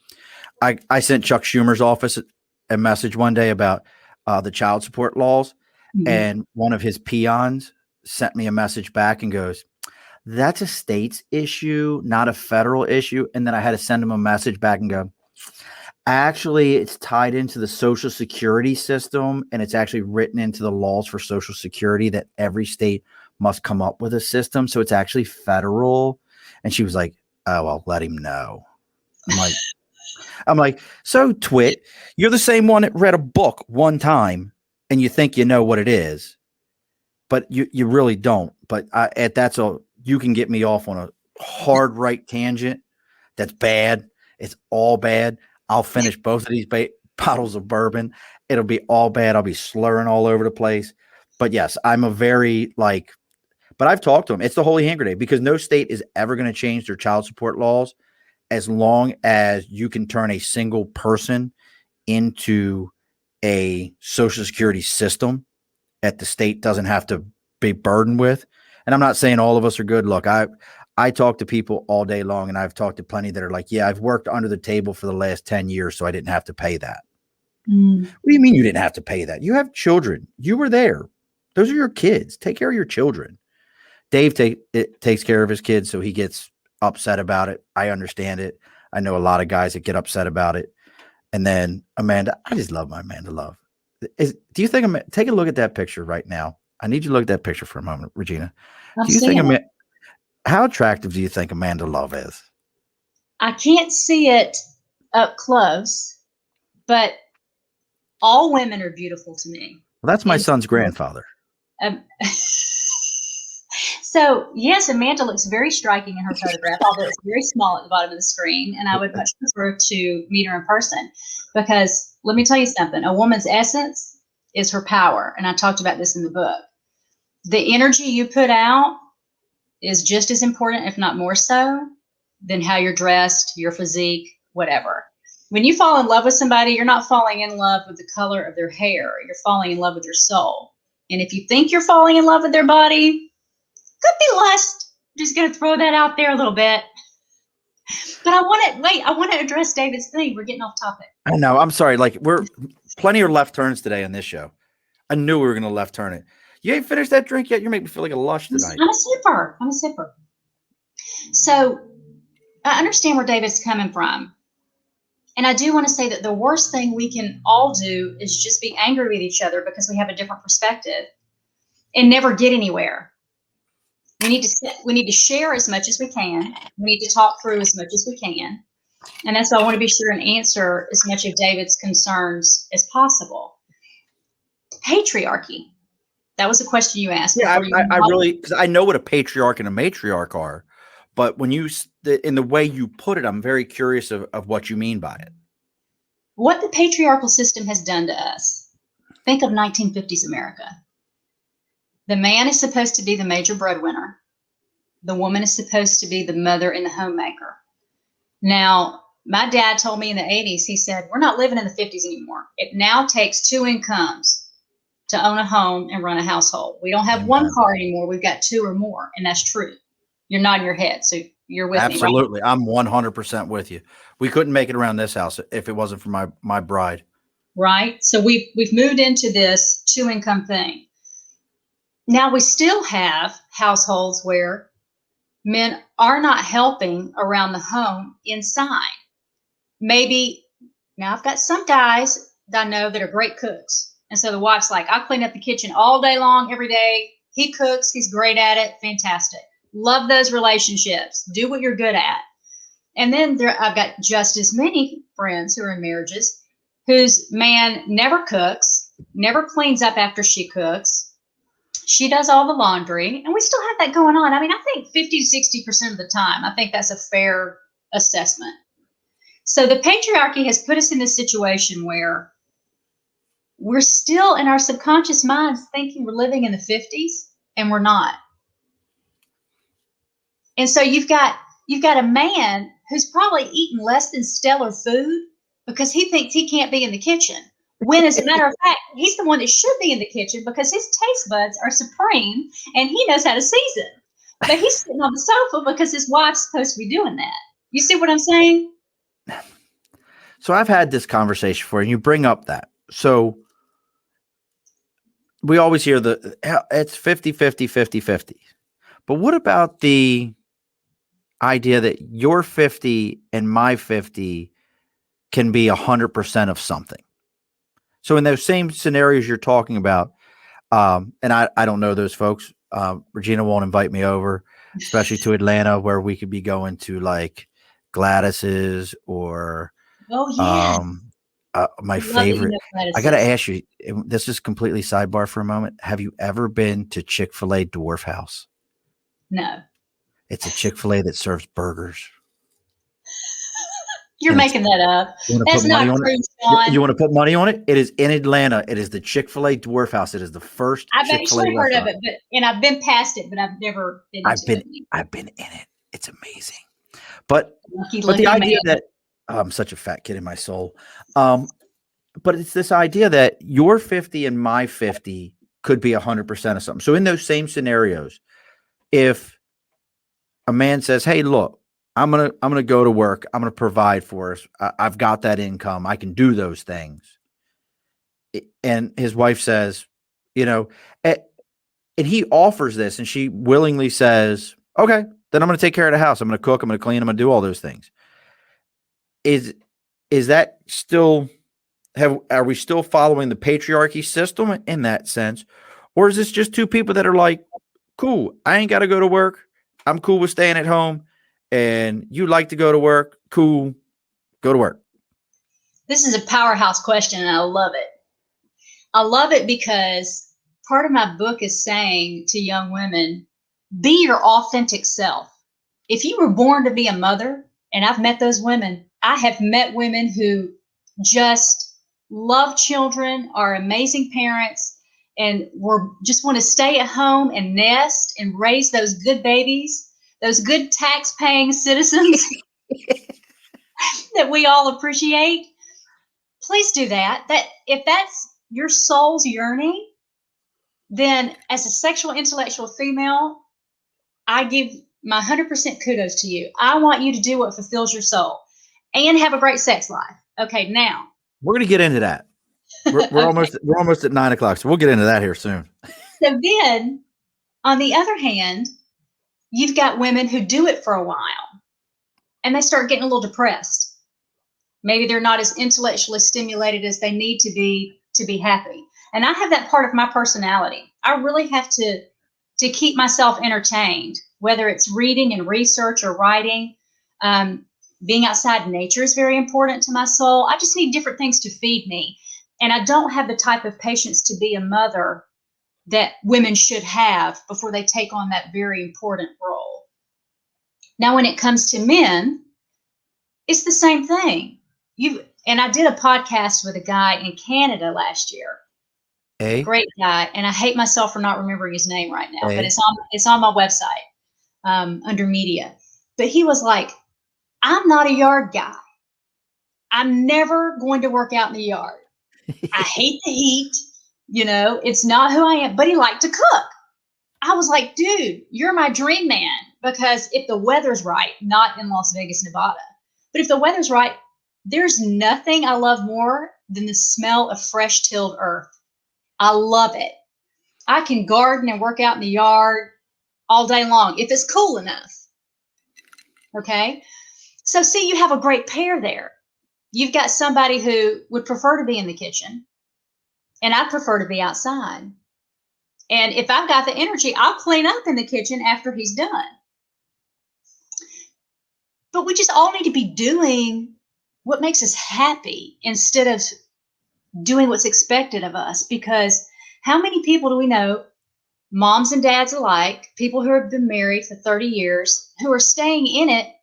I sent Chuck Schumer's office a message one day about the child support laws, and one of his peons sent me a message back and goes, "That's a state's issue, not a federal issue." And then I had to send him a message back and go, "Actually, it's tied into the Social Security system, and it's actually written into the laws for Social Security that every state must come up with a system. So it's actually federal." And she was like, "Oh, well, let him know." I'm like, so twit, you're the same one that read a book one time and you think you know what it is, but you really don't. But you can get me off on a hard right tangent. That's bad. It's all bad. I'll finish both of these bottles of bourbon. It'll be all bad. I'll be slurring all over the place. But yes, I'm a very but But I've talked to them. It's the holy hand grenade because no state is ever going to change their child support laws as long as you can turn a single person into a Social Security system that the state doesn't have to be burdened with. And I'm not saying all of us are good. Look, I talk to people all day long, and I've talked to plenty that are like, yeah, I've worked under the table for the last 10 years, so I didn't have to pay that. What do you mean you didn't have to pay that? You have children. You were there. Those are your kids. Take care of your children. Dave takes care of his kids, so he gets upset about it. I understand it. I know a lot of guys that get upset about it. And then Amanda, I just love my Amanda Love. Do you think take a look at that picture right now? I need you to look at that picture for a moment, Regina. Do you think how attractive do you think Amanda Love is? I can't see it up close, but all women are beautiful to me. Well, that's my son's grandfather. So yes, Amanda looks very striking in her photograph, although it's very small at the bottom of the screen. And I would much prefer to meet her in person because let me tell you something, a woman's essence is her power. And I talked about this in the book. The energy you put out is just as important, if not more so, than how you're dressed, your physique, whatever. When you fall in love with somebody, you're not falling in love with the color of their hair. You're falling in love with their soul. And if you think you're falling in love with their body, could be lust. Just going to throw that out there a little bit. But I want to address David's thing. We're getting off topic. I know. I'm sorry. Like we're plenty of left turns today on this show. I knew we were going to left turn it. You ain't finished that drink yet? You make me feel like a lush tonight. I'm a sipper. So I understand where David's coming from. And I do want to say that the worst thing we can all do is just be angry with each other because we have a different perspective and never get anywhere. We need to share as much as we can. We need to talk through as much as we can. And that's why I want to be sure and answer as much of David's concerns as possible. Patriarchy. That was a question you asked. Yeah, I really, because I know what a patriarch and a matriarch are, but when in the way you put it, I'm very curious of what you mean by it. What the patriarchal system has done to us. Think of 1950s America. The man is supposed to be the major breadwinner. The woman is supposed to be the mother and the homemaker. Now, my dad told me in the 80s, he said, we're not living in the 50s anymore. It now takes 2 incomes to own a home and run a household. We don't have one car anymore. We've got 2 or more. And that's true. You're nodding your head. So you're with me. Absolutely. Right? I'm 100% with you. We couldn't make it around this house if it wasn't for my bride. Right. So we've moved into this 2 income thing. Now we still have households where men are not helping around the home inside. Maybe now I've got some guys that I know that are great cooks. And so the wife's like, I clean up the kitchen all day long, every day. He cooks. He's great at it. Fantastic. Love those relationships. Do what you're good at. And then I've got just as many friends who are in marriages whose man never cooks, never cleans up after she cooks. She does all the laundry, and we still have that going on. I mean, I think 50 to 60% of the time, I think that's a fair assessment. So the patriarchy has put us in this situation where we're still in our subconscious minds thinking we're living in the 50s, and we're not. And so you've got a man who's probably eating less than stellar food because he thinks he can't be in the kitchen. When, as a matter of fact, he's the one that should be in the kitchen because his taste buds are supreme and he knows how to season. But he's sitting on the sofa because his wife's supposed to be doing that. You see what I'm saying? So I've had this conversation before, and you bring up that. So we always hear it's 50-50, 50-50. But what about the idea that your 50 and my 50 can be 100% of something? So in those same scenarios you're talking about, and I don't know those folks. Regina won't invite me over, especially to Atlanta, where we could be going to like Gladys's or my favorite. I got to ask you, this is completely sidebar for a moment. Have you ever been to Chick-fil-A Dwarf House? No. It's a Chick-fil-A that serves burgers. You're making that up. You want to That's put money not on true, it? Sean. You want to put money on it? It is in Atlanta. It is the Chick-fil-A Dwarf House. It is the first I've Chick-fil-A actually heard of restaurant. it, and I've been past it, but I've never been into it. I've been in it. It's amazing. But Lucky the idea man. that I'm such a fat kid in my soul. But it's this idea that your 50 and my 50 could be 100% of something. So in those same scenarios, if a man says, "Hey, look, I'm gonna go to work. I'm gonna provide for us. I've got that income. I can do those things," and his wife says, you know, and he offers this, and she willingly says, "Okay, then I'm going to take care of the house. I'm going to cook. I'm going to clean. I'm going to do all those things." Is that still are we still following the patriarchy system in that sense, or is this just two people that are like, "Cool, I ain't got to go to work. I'm cool with staying at home, and you like to go to work. Cool, go to work." This is a powerhouse question, and I love it. I love it because part of my book is saying to young women, be your authentic self. If you were born to be a mother, and I've met those women, I have met women who just love children, are amazing parents, and just want to stay at home and nest and raise those good babies, those good tax-paying citizens that we all appreciate. Please do that. If that's your soul's yearning, then as a sexual intellectual female, I give my 100% kudos to you. I want you to do what fulfills your soul and have a great sex life. Okay, now we're going to get into that. We're okay. we're almost at 9:00, so we'll get into that here soon. So then, on the other hand, you've got women who do it for a while and they start getting a little depressed. Maybe they're not as intellectually stimulated as they need to be happy. And I have that part of my personality. I really have to keep myself entertained, whether it's reading and research or writing. Being outside in nature is very important to my soul. I just need different things to feed me. And I don't have the type of patience to be a mother that women should have before they take on that very important role. Now, when it comes to men, it's the same thing. And I did a podcast with a guy in Canada last year. Great guy, and I hate myself for not remembering his name right now, but it's on my website under media. But he was like, "I'm not a yard guy. I'm never going to work out in the yard. I hate the heat. It's not who I am." But he liked to cook. I was like, "Dude, you're my dream man, because if the weather's right, not in Las Vegas, Nevada, but if the weather's right, there's nothing I love more than the smell of fresh tilled earth. I love it. I can garden and work out in the yard all day long if it's cool enough." Okay. So see, you have a great pair there. You've got somebody who would prefer to be in the kitchen, and I prefer to be outside. And if I've got the energy, I'll clean up in the kitchen after he's done. But we just all need to be doing what makes us happy instead of doing what's expected of us. Because how many people do we know, moms and dads alike, people who have been married for 30 years, who are staying in it,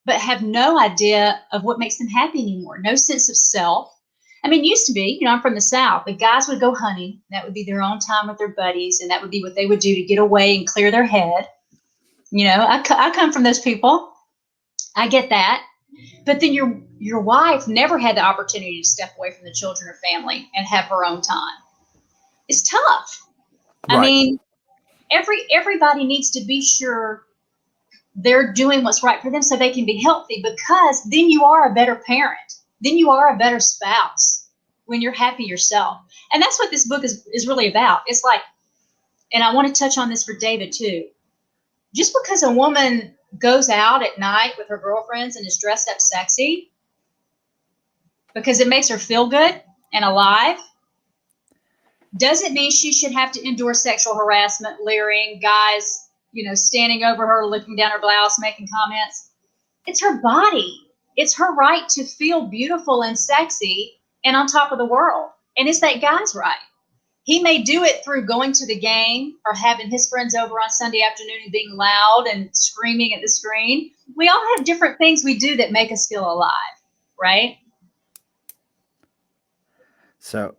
but have no idea of what makes them happy anymore? No sense of self. I mean, it used to be, I'm from the South, the guys would go hunting. That would be their own time with their buddies, and that would be what they would do to get away and clear their head. I come from those people. I get that. But then your wife never had the opportunity to step away from the children or family and have her own time. It's tough. Right. I mean, everybody needs to be sure they're doing what's right for them so they can be healthy, because then you are a better parent. Then you are a better spouse when you're happy yourself. And that's what this book is really about. It's like, and I want to touch on this for David too. Just because a woman goes out at night with her girlfriends and is dressed up sexy because it makes her feel good and alive, doesn't mean she should have to endure sexual harassment, leering, guys, standing over her, looking down her blouse, making comments. It's her body. It's her right to feel beautiful and sexy and on top of the world. And it's that guy's right. He may do it through going to the game or having his friends over on Sunday afternoon and being loud and screaming at the screen. We all have different things we do that make us feel alive. right? So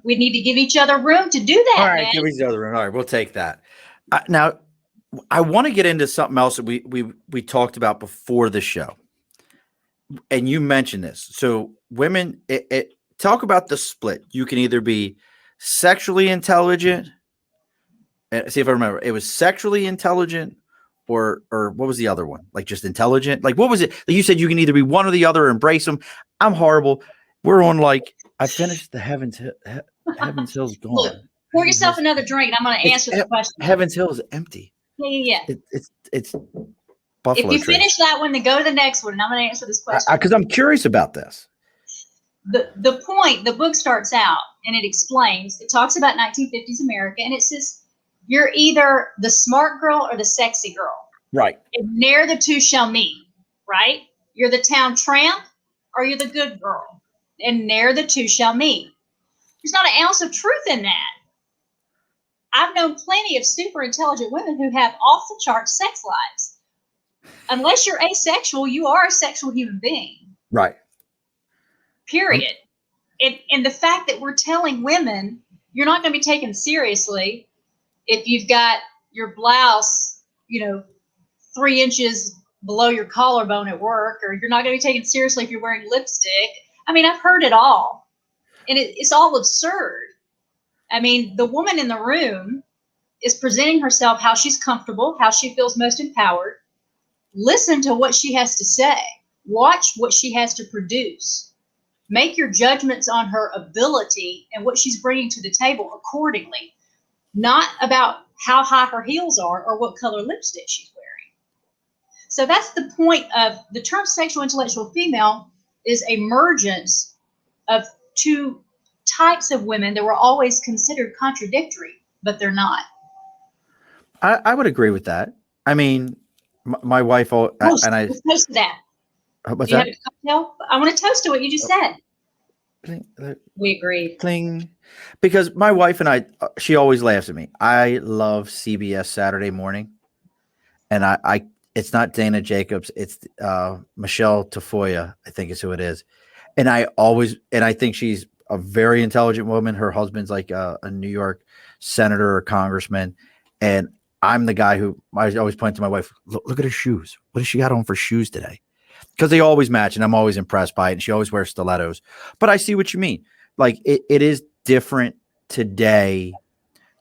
we need to give each other room to do that. All right, man. give each other room. All right, we'll take that. Now, I want to get into something else that we talked about before the show, and you mentioned this. So, women, talk about the split. You can either be sexually intelligent. See if I remember. It was sexually intelligent, or what was the other one? Like just intelligent. Like what was it? Like you said you can either be one or the other. Embrace them. I'm horrible. We're on like I finished the Heaven's Hill's gone. Look, pour yourself another drink, and I'm going to answer the question. Heaven's Hill is empty. Yeah. It's Buffalo. If you finish that one, then go to the next one, and I'm going to answer this question because I'm curious about this. The point, the book starts out and it explains. It talks about 1950s America, and it says you're either the smart girl or the sexy girl, right? And ne'er the two shall meet, right? You're the town tramp or you're the good girl, and ne'er the two shall meet. There's not an ounce of truth in that. I've known plenty of super intelligent women who have off the charts sex lives. Unless you're asexual, you are a sexual human being. Right. Period. And the fact that we're telling women you're not going to be taken seriously if you've got your blouse, 3 inches below your collarbone at work, or you're not going to be taken seriously if you're wearing lipstick. I mean, I've heard it all. And it's all absurd. I mean, the woman in the room is presenting herself how she's comfortable, how she feels most empowered. Listen to what she has to say. Watch what she has to produce. Make your judgments on her ability and what she's bringing to the table accordingly, not about how high her heels are or what color lipstick she's wearing. So that's the point of the term sexual intellectual female is a mergence of two types of women that were always considered contradictory, but they're not. I would agree with that. I mean, my wife and I toast to that. What's that? I want to toast to what you just said. We agree. Cling. Because my wife and I, she always laughs at me. I love CBS Saturday Morning, and I it's not Dana Jacobs, it's Michelle Tafoya, I think is who it is, and I think she's a very intelligent woman. Her husband's like a New York senator or congressman, and I'm the guy who I always point to my wife. Look at her shoes. What does she got on for shoes today? Because they always match, and I'm always impressed by it. And she always wears stilettos. But I see what you mean. Like it is different today.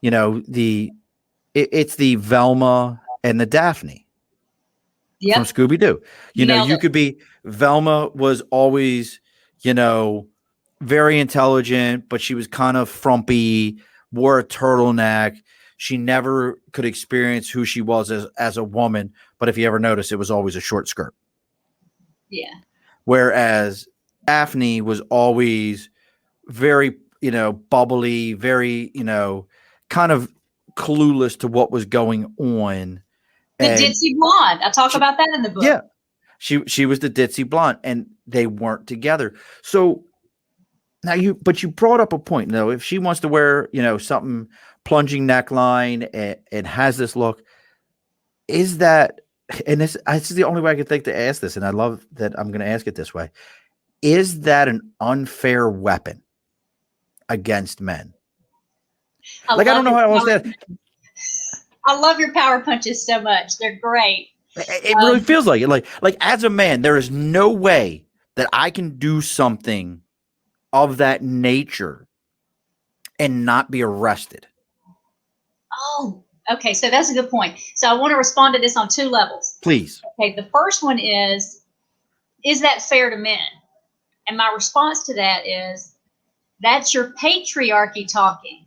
It's the Velma and the Daphne from Scooby-Doo. You could be Velma was always, very intelligent, but she was kind of frumpy, wore a turtleneck. She never could experience who she was as a woman. But if you ever notice, it was always a short skirt. Yeah. Whereas Daphne was always very, bubbly, very, kind of clueless to what was going on. The ditzy blonde. I talk about that in the book. Yeah. She was the ditzy blonde, and they weren't together. So now you brought up a point. Though, if she wants to wear, something plunging neckline and has this look, is that, and this is the only way I could think to ask this, and I love that I'm going to ask it this way. Is that an unfair weapon against men? I don't know how to ask that. I love your power punches so much. They're great. It really feels like it. Like as a man, there is no way that I can do something of that nature and not be arrested. Oh, okay. So that's a good point. So I want to respond to this on 2 levels. Please. Okay. The first one is that fair to men? And my response to that is, that's your patriarchy talking,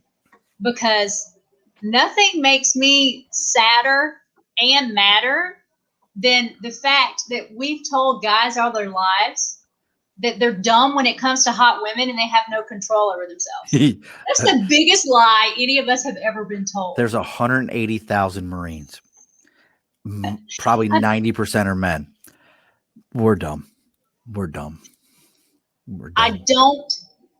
because nothing makes me sadder and madder than the fact that we've told guys all their lives that they're dumb when it comes to hot women and they have no control over themselves. That's the biggest lie any of us have ever been told. There's 180,000 Marines. Probably 90% are men. We're dumb. We're dumb. I don't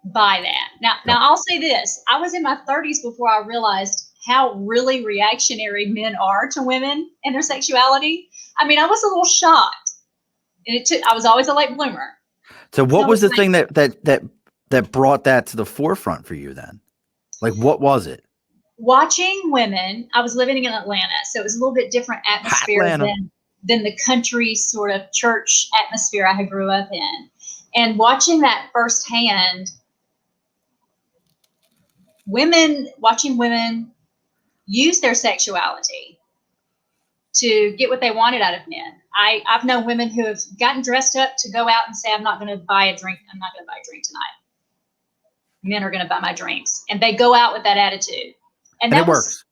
buy that. Now I'll say this. I was in my 30s before I realized how really reactionary men are to women and their sexuality. I mean, I was a little shocked. And I was always a late bloomer. So what was the thing that brought that to the forefront for you then? Like, what was it? Watching women. I was living in Atlanta, so it was a little bit different atmosphere than the country sort of church atmosphere I had grew up in. And watching that firsthand, watching women use their sexuality to get what they wanted out of men. I've known women who have gotten dressed up to go out and say, I'm not going to buy a drink. I'm not going to buy a drink tonight. Men are going to buy my drinks. And they go out with that attitude. And that works.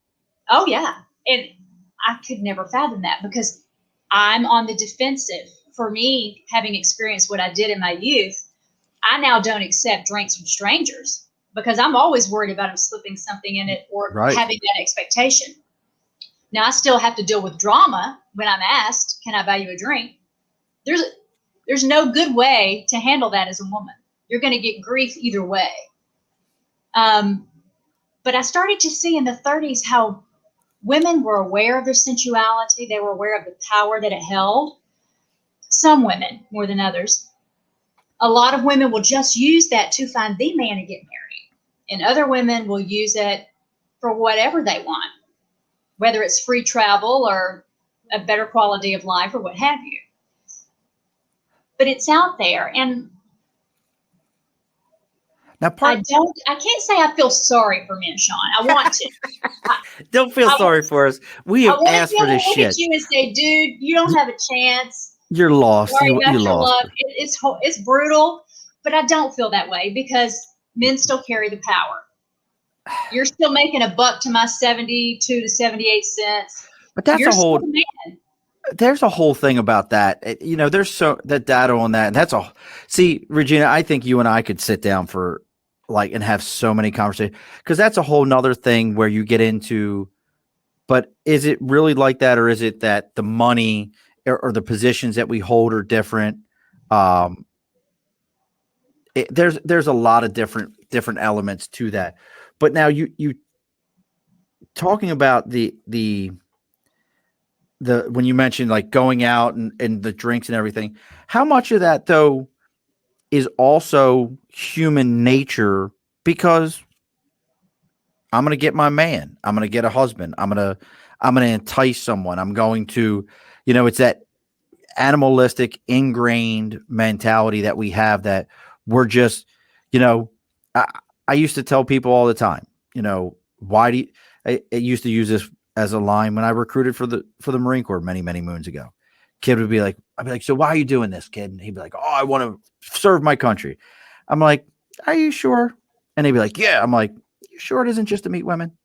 Oh, yeah. And I could never fathom that because I'm on the defensive. For me, having experienced what I did in my youth, I now don't accept drinks from strangers because I'm always worried about them slipping something in it or having that expectation. Now, I still have to deal with drama when I'm asked, can I buy you a drink? There's no good way to handle that as a woman. You're going to get grief either way. But I started to see in the 30s how women were aware of their sensuality. They were aware of the power that it held. Some women more than others. A lot of women will just use that to find the man and get married. And other women will use it for whatever they want, whether it's free travel or a better quality of life or what have you. But it's out there. And now, I can't say I feel sorry for men, Sean. I want to. Don't feel sorry for us. We have asked for this shit. I want to look at you and say, dude, you don't have a chance. You're lost. You lost. It's brutal, but I don't feel that way because men still carry the power. You're still making $1 to my 72 to 78 cents. But that's a whole man. There's a whole thing about that. There's that data on that. And that's all. See, Regina, I think you and I could sit down for and have so many conversations because that's a whole nother thing where you get into, but is it really like that? Or is it that the money or the positions that we hold are different? There's a lot of different elements to that. But now you talking about the when you mentioned like going out and the drinks and everything, how much of that though is also human nature? Because I'm going to get my man, I'm going to get a husband, I'm going to entice someone, I'm going to, it's that animalistic ingrained mentality that we have that we're just, I used to tell people all the time, why do you, I used to use this as a line when I recruited for the Marine Corps many, many moons ago. Kid would be like, I'd be like, so why are you doing this, kid? And he'd be like, oh, I want to serve my country. I'm like, are you sure? And he'd be like, yeah. I'm like, you sure it isn't just to meet women?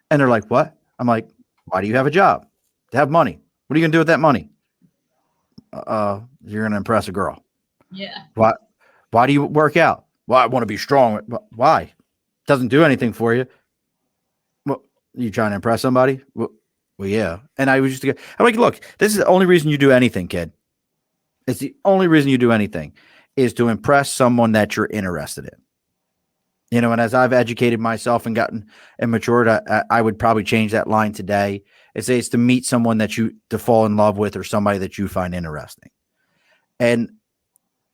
And they're like, what? I'm like, why do you have a job? To have money. What are you going to do with that money? You're going to impress a girl. Yeah. Why do you work out? Well, I want to be strong. Why? Doesn't do anything for you. Well, you trying to impress somebody? Well, yeah. And I was just, I'm like, look, this is the only reason you do anything, kid. It's the only reason you do anything is to impress someone that you're interested in. And as I've educated myself and gotten and matured, I would probably change that line today and say it's to meet someone to fall in love with or somebody that you find interesting. And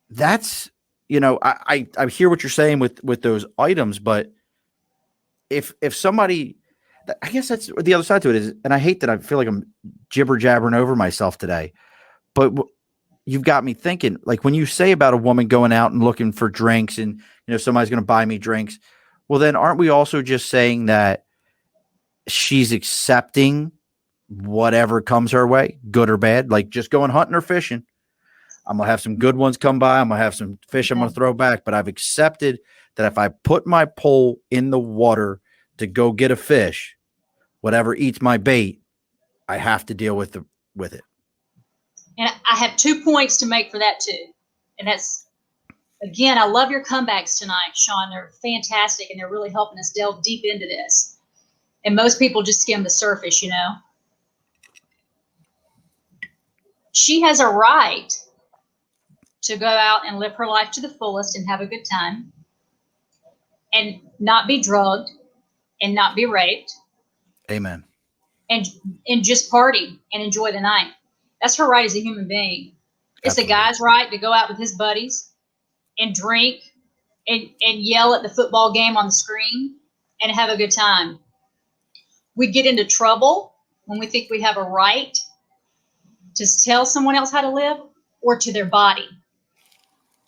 that's, I hear what you're saying with those items, but if somebody, I guess that's the other side to it is, and I hate that I feel like I'm jibber jabbering over myself today, but you've got me thinking, like when you say about a woman going out and looking for drinks and, somebody's going to buy me drinks. Well, then aren't we also just saying that she's accepting whatever comes her way, good or bad, like just going hunting or fishing? I'm going to have some good ones come by. I'm going to have some fish I'm going to throw back, but I've accepted that if I put my pole in the water to go get a fish, whatever eats my bait, I have to deal with it. And I have 2 points to make for that too. And that's, again, I love your comebacks tonight, Sean. They're fantastic and they're really helping us delve deep into this. And most people just skim the surface, She has a right to go out and live her life to the fullest and have a good time and not be drugged and not be raped. Amen. And just party and enjoy the night. That's her right as a human being. It's the guy's right to go out with his buddies and drink and yell at the football game on the screen and have a good time. We get into trouble when we think we have a right to tell someone else how to live or to their body.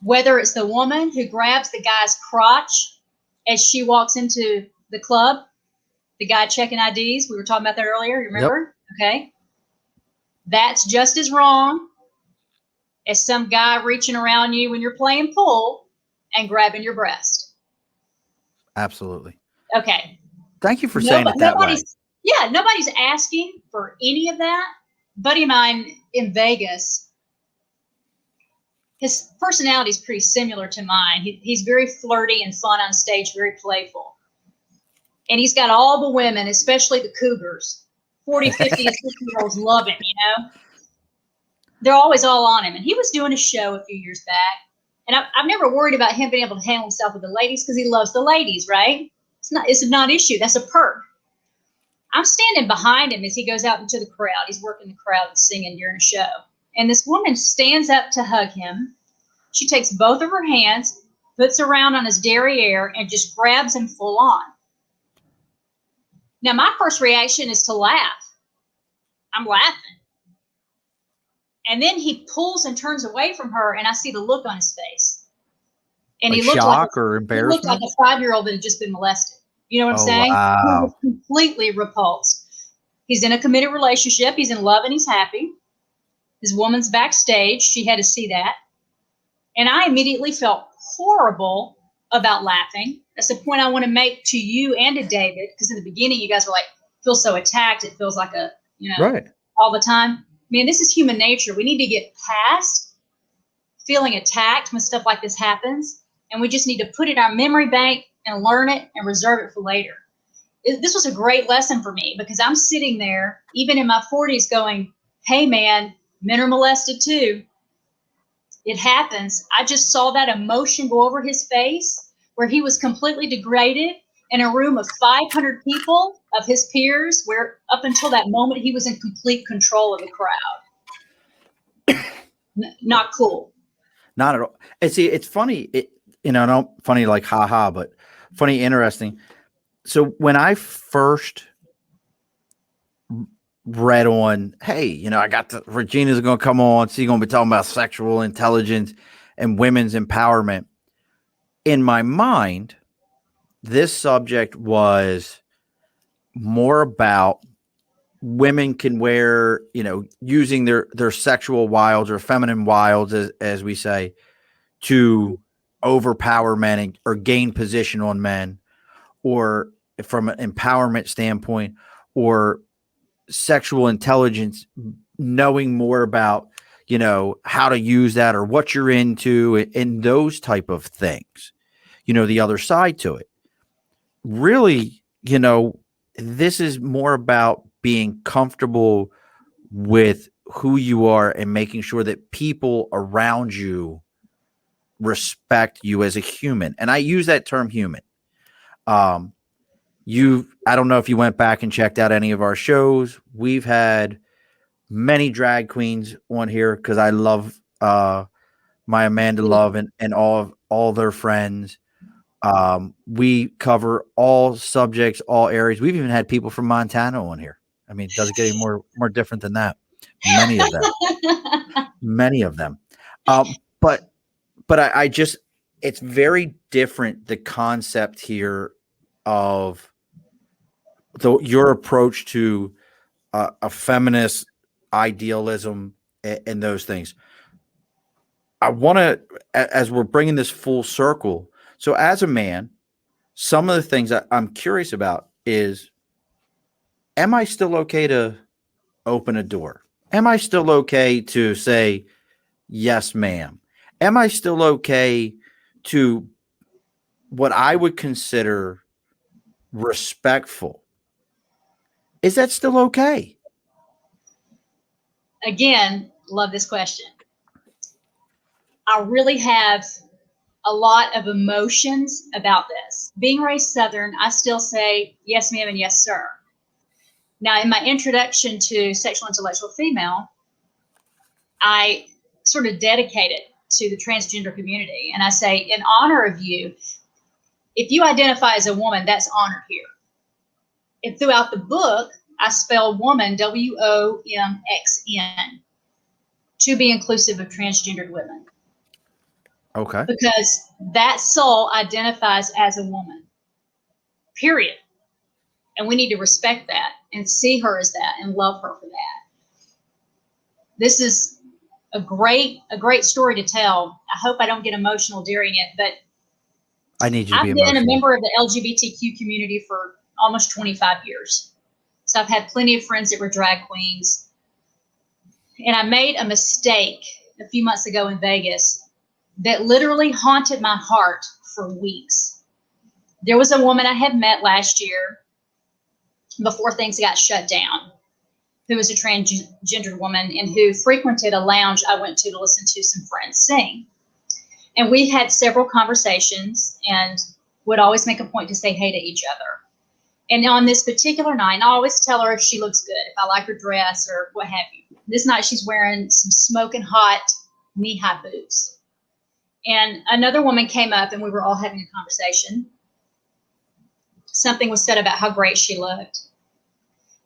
Whether it's the woman who grabs the guy's crotch as she walks into the club, the guy checking IDs, we were talking about that earlier, you remember? Yep. Okay. That's just as wrong as some guy reaching around you when you're playing pool and grabbing your breast. Absolutely. Okay. Thank you for saying it that way. Yeah, nobody's asking for any of that. A buddy of mine in Vegas, his personality is pretty similar to mine. He's very flirty and fun on stage, very playful. And he's got all the women, especially the cougars, 40, 50, and 60-year-olds love him, you know? They're always all on him. And he was doing a show a few years back. And I've never worried about him being able to handle himself with the ladies because he loves the ladies, right? It's a non-issue. That's a perk. I'm standing behind him as he goes out into the crowd. He's working the crowd and singing during a show. And this woman stands up to hug him. She takes both of her hands, puts around on his derriere, and just grabs him full on. Now, my first reaction is to laugh. I'm laughing. And then he pulls and turns away from her, and I see the look on his face. And like he looked shock or embarrassment? He looked like a 5-year-old that had just been molested. You know what I'm saying? Wow. He was completely repulsed. He's in a committed relationship. He's in love and he's happy. His woman's backstage. She had to see that. And I immediately felt horrible about laughing. That's the point I want to make to you and to David, because in the beginning you guys were like, feel so attacked. It feels like right. all the time. Man, this is human nature. We need to get past feeling attacked when stuff like this happens. And we just need to put it in our memory bank and learn it and reserve it for later. This was a great lesson for me because I'm sitting there, even in my 40s, going, hey, man, men are molested too. It happens. I just saw that emotion go over his face where he was completely degraded in a room of 500 people of his peers, where up until that moment, he was in complete control of the crowd. Not cool. Not at all. And see, it's funny. Not funny like haha, but funny, interesting. So when I first read on, hey, I got Regina's going to come on. She's going to be talking about sexual intelligence and women's empowerment. In my mind, this subject was more about women can wear, using their sexual wilds or feminine wilds, as we say, to overpower men or gain position on men, or from an empowerment standpoint, or sexual intelligence, knowing more about, how to use that or what you're into and those type of things, the other side to it. Really, this is more about being comfortable with who you are and making sure that people around you respect you as a human. And I use that term human. I don't know if you went back and checked out any of our shows. We've had many drag queens on here because I love my Amanda Love and all their friends. We cover all subjects, all areas. We've even had people from Montana on here. I mean, does it get any more different than that? Many of them. But I just, it's very different. The concept here of your approach to a feminist idealism and those things. I want to, as we're bringing this full circle. So as a man, some of the things that I'm curious about is, am I still okay to open a door? Am I still okay to say, yes, ma'am? Am I still okay to what I would consider respectful? Is that still okay? Again, love this question. I really have a lot of emotions about this. Being raised Southern, I still say yes, ma'am, and yes, sir. Now, in my introduction to Sexual Intellectual Female, I sort of dedicated to the transgender community. And I say, in honor of you, if you identify as a woman, that's honored here. And throughout the book, I spell woman, WOMXN, to be inclusive of transgendered women. Okay. Because that soul identifies as a woman, period. And we need to respect that and see her as that and love her for that. This is a great story to tell. I hope I don't get emotional during it, but I need you to be I've emotional. been a member of the LGBTQ community for almost 25 years. So I've had plenty of friends that were drag queens. And I made a mistake a few months ago in Vegas that literally haunted my heart for weeks. There was a woman I had met last year before things got shut down, who was a transgendered woman and who frequented a lounge I went to listen to some friends sing. And we had several conversations and would always make a point to say hey to each other. And on this particular night, I always tell her if she looks good, if I like her dress or what have you. This night she's wearing some smoking hot knee-high boots. And another woman came up and we were all having a conversation. Something was said about how great she looked.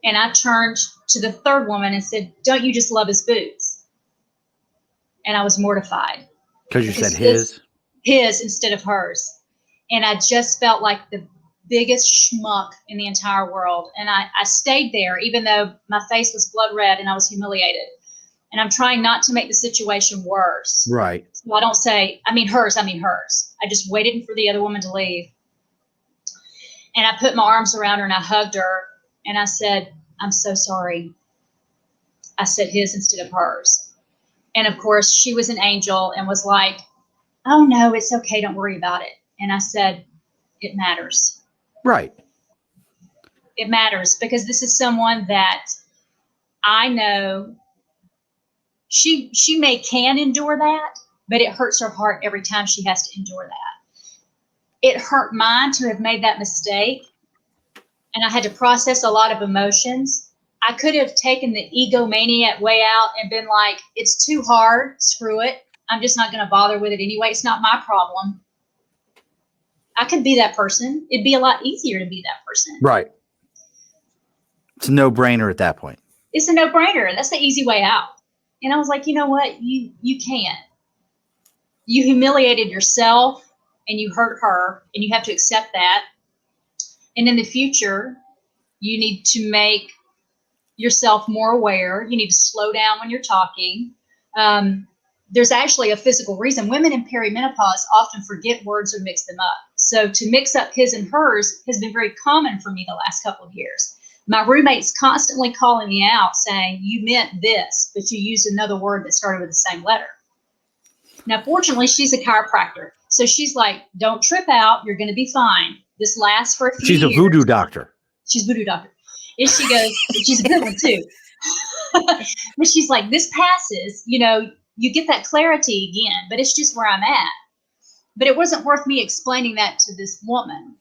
And I turned to the third woman and said, don't you just love his boots? And I was mortified. Because you said his? His instead of hers. And I just felt like the biggest schmuck in the entire world. And I stayed there, even though my face was blood red and I was humiliated. And I'm trying not to make the situation worse. Right. So I don't say, I mean hers. I just waited for the other woman to leave. And I put my arms around her and I hugged her. And I said, I'm so sorry. I said his instead of hers. And of course, she was an angel and was like, oh, no, it's okay. Don't worry about it. And I said, it matters. Right. It matters because this is someone that I know she can endure that, but it hurts her heart every time she has to endure that. It hurt mine to have made that mistake. And I had to process a lot of emotions. I could have taken the egomaniac way out and been like, it's too hard, screw it. I'm just not going to bother with it anyway. It's not my problem. I could be that person. It'd be a lot easier to be that person. Right. It's a no-brainer at that point. It's a no-brainer. That's the easy way out. And I was like, you know what? You can't. You humiliated yourself and you hurt her and you have to accept that. And in the future, you need to make yourself more aware. You need to slow down when you're talking. There's actually a physical reason. Women in perimenopause often forget words or mix them up. So to mix up his and hers has been very common for me the last couple of years. My roommate's constantly calling me out saying, you meant this, but you used another word that started with the same letter. Now, fortunately, she's a chiropractor. So she's like, don't trip out. You're going to be fine. This lasts for a few years. She's a voodoo doctor. She's a voodoo doctor. And she goes, she's a good one too. But she's like, this passes, you get that clarity again, but it's just where I'm at. But it wasn't worth me explaining that to this woman.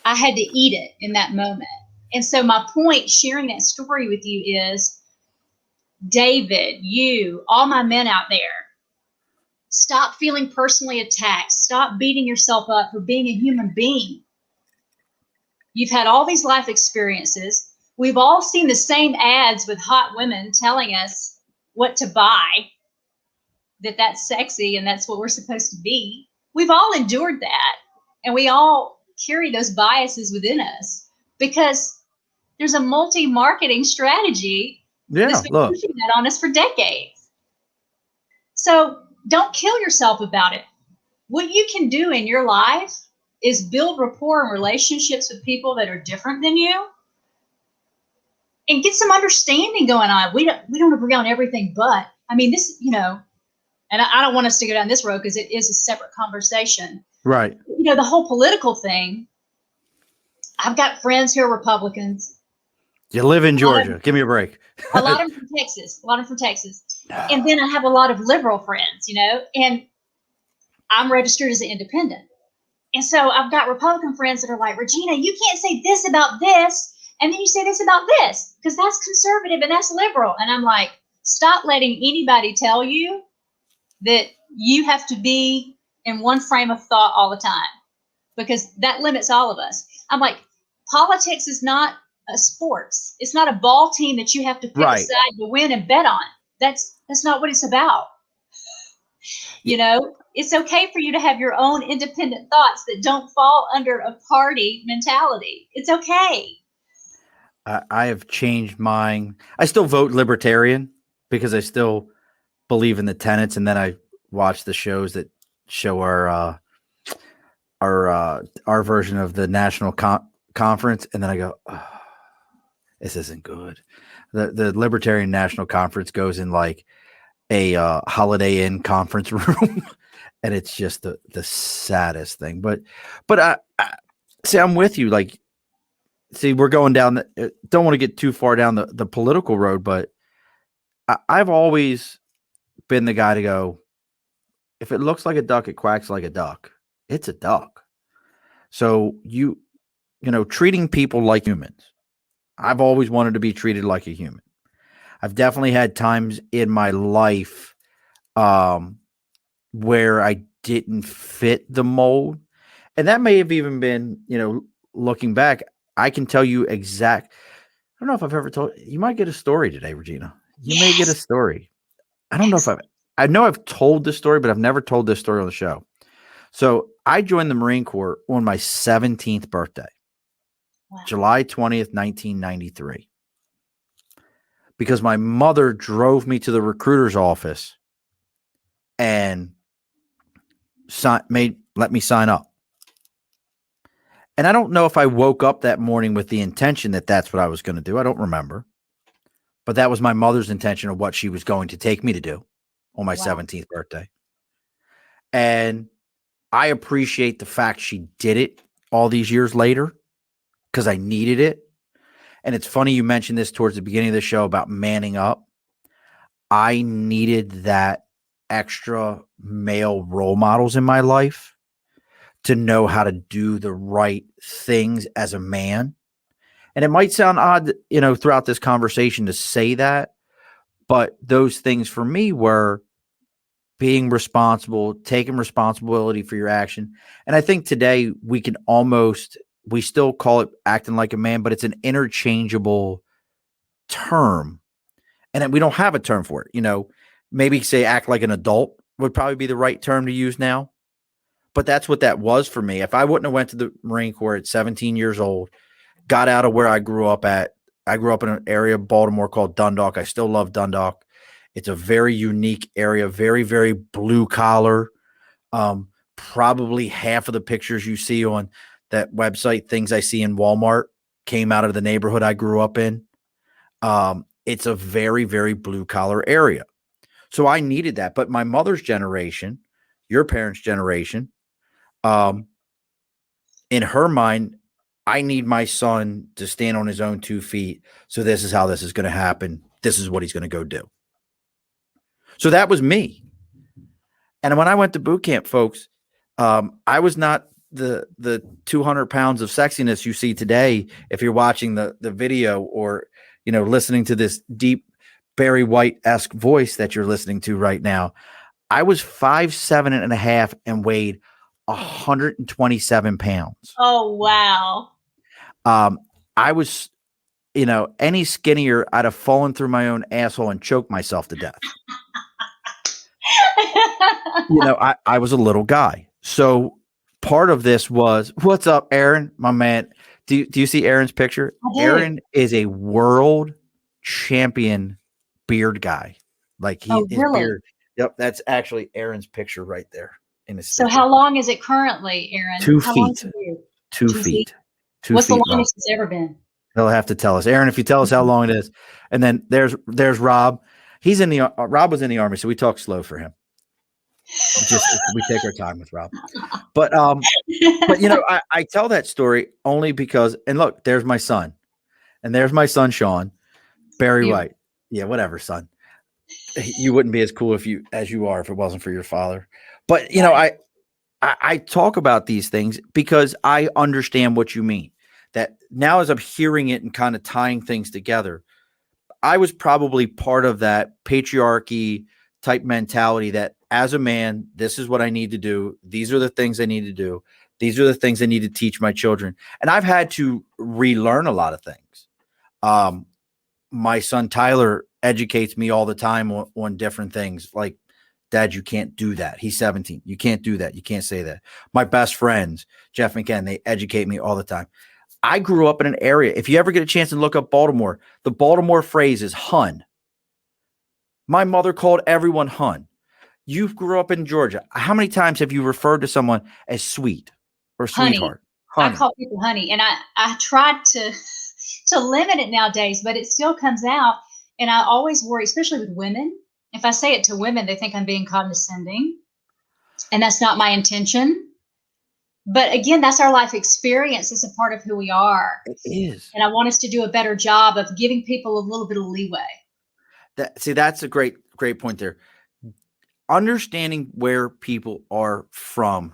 I had to eat it in that moment. And so my point sharing that story with you is, David, you, all my men out there, stop feeling personally attacked. Stop beating yourself up for being a human being. You've had all these life experiences. We've all seen the same ads with hot women telling us what to buy, that's sexy and that's what we're supposed to be. We've all endured that. And we all carry those biases within us because there's a multi-marketing strategy that's been pushing that on us for decades. So don't kill yourself about it. What you can do in your life is build rapport and relationships with people that are different than you and get some understanding going on. We don't agree on everything, but I mean, this, and I don't want us to go down this road because it is a separate conversation. Right. The whole political thing, I've got friends who are Republicans. You live in Georgia. Give me a break. A lot of them from Texas. And then I have a lot of liberal friends, and I'm registered as an independent. And so I've got Republican friends that are like, Regina, you can't say this about this, and then you say this about this, because that's conservative and that's liberal. And I'm like, stop letting anybody tell you that you have to be in one frame of thought all the time, because that limits all of us. I'm like, politics is not a sports. It's not a ball team that you have to pick a side to win and bet on. That's not what it's about. You know, it's okay for you to have your own independent thoughts that don't fall under a party mentality. It's okay. I have changed mine. I still vote libertarian because I still believe in the tenets, and then I watch the shows that show our version of the national conference, and then I go, oh, this isn't good. The Libertarian National Conference goes in like a Holiday Inn conference room, and it's just the saddest thing. But I see, I'm with you. Like, see, we're going down. Don't want to get too far down the political road, but I've always been the guy to go, if it looks like a duck, it quacks like a duck. It's a duck. So you know, treating people like humans. I've always wanted to be treated like a human. I've definitely had times in my life where I didn't fit the mold. And that may have even been, you know, looking back, I can tell you I don't know if I've ever told you might get a story today, Regina. You may get a story. I don't know if I know I've told this story, but I've never told this story on the show. So I joined the Marine Corps on my 17th birthday, July 20th, 1993. Because my mother drove me to the recruiter's office and let me sign up. And I don't know if I woke up that morning with the intention that that's what I was going to do. I don't remember. But that was my mother's intention of what she was going to take me to do on my 17th birthday. And I appreciate the fact she did it all these years later because I needed it. And it's funny you mentioned this towards the beginning of the show about manning up. I needed that extra male role models in my life to know how to do the right things as a man. And it might sound odd, you know, throughout this conversation to say that, but those things for me were being responsible, taking responsibility for your action. And I think today we still call it acting like a man, but it's an interchangeable term. And we don't have a term for it. You know, maybe say act like an adult would probably be the right term to use now. But that's what that was for me. If I wouldn't have went to the Marine Corps at 17 years old, got out of where I grew up at. I grew up in an area of Baltimore called Dundalk. I still love Dundalk. It's a very unique area, very, very blue collar. Probably half of the pictures you see on that website, Things I See in Walmart, came out of the neighborhood I grew up in. It's a very, very blue collar area. So I needed that. But my mother's generation, your parents' generation, in her mind, I need my son to stand on his own 2 feet. So this is how this is going to happen. This is what he's going to go do. So that was me. And when I went to boot camp, folks, I was not the 200 pounds of sexiness you see today. If you're watching the video or, you know, listening to this deep Barry White-esque voice that you're listening to right now, I was 5'7.5" and weighed 127 pounds. Oh, wow. I was, you know, any skinnier, I'd have fallen through my own asshole and choked myself to death. You know, I was a little guy. So part of this was, what's up, Aaron, my man? Do you see Aaron's picture? Aaron is a world champion beard guy. Like his beard. Yep, that's actually Aaron's picture right there. So how long is it currently, Aaron? 2 feet. 2 feet. 2 What's feet the longest it's ever been? He'll have to tell us, Aaron, if you tell us how long it is. And then there's Rob. He's in the Rob was in the Army, so we talk slow for him. We take our time with Rob. But you know, I tell that story only because, and look, there's my son, and there's my son Sean, Barry White. Yeah, whatever, son. You wouldn't be as cool as you are if it wasn't for your father. But you know, I talk about these things because I understand what you mean. That now as I'm hearing it and kind of tying things together, I was probably part of that patriarchy, type mentality that as a man, this is what I need to do. These are the things I need to do. These are the things I need to teach my children. And I've had to relearn a lot of things. My son Tyler educates me all the time on different things. Like, Dad, you can't do that. He's 17. You can't do that. You can't say that. My best friends, Jeff and Ken, they educate me all the time. I grew up in an area. If you ever get a chance to look up Baltimore, the Baltimore phrase is hun. My mother called everyone hun. You grew up in Georgia. How many times have you referred to someone as sweet or sweetheart? Honey. I call people honey, and I tried to limit it nowadays, but it still comes out. And I always worry, especially with women. If I say it to women, they think I'm being condescending, and that's not my intention. But again, that's our life experience. It's a part of who we are. It is. And I want us to do a better job of giving people a little bit of leeway. That's a great point there. Understanding where people are from.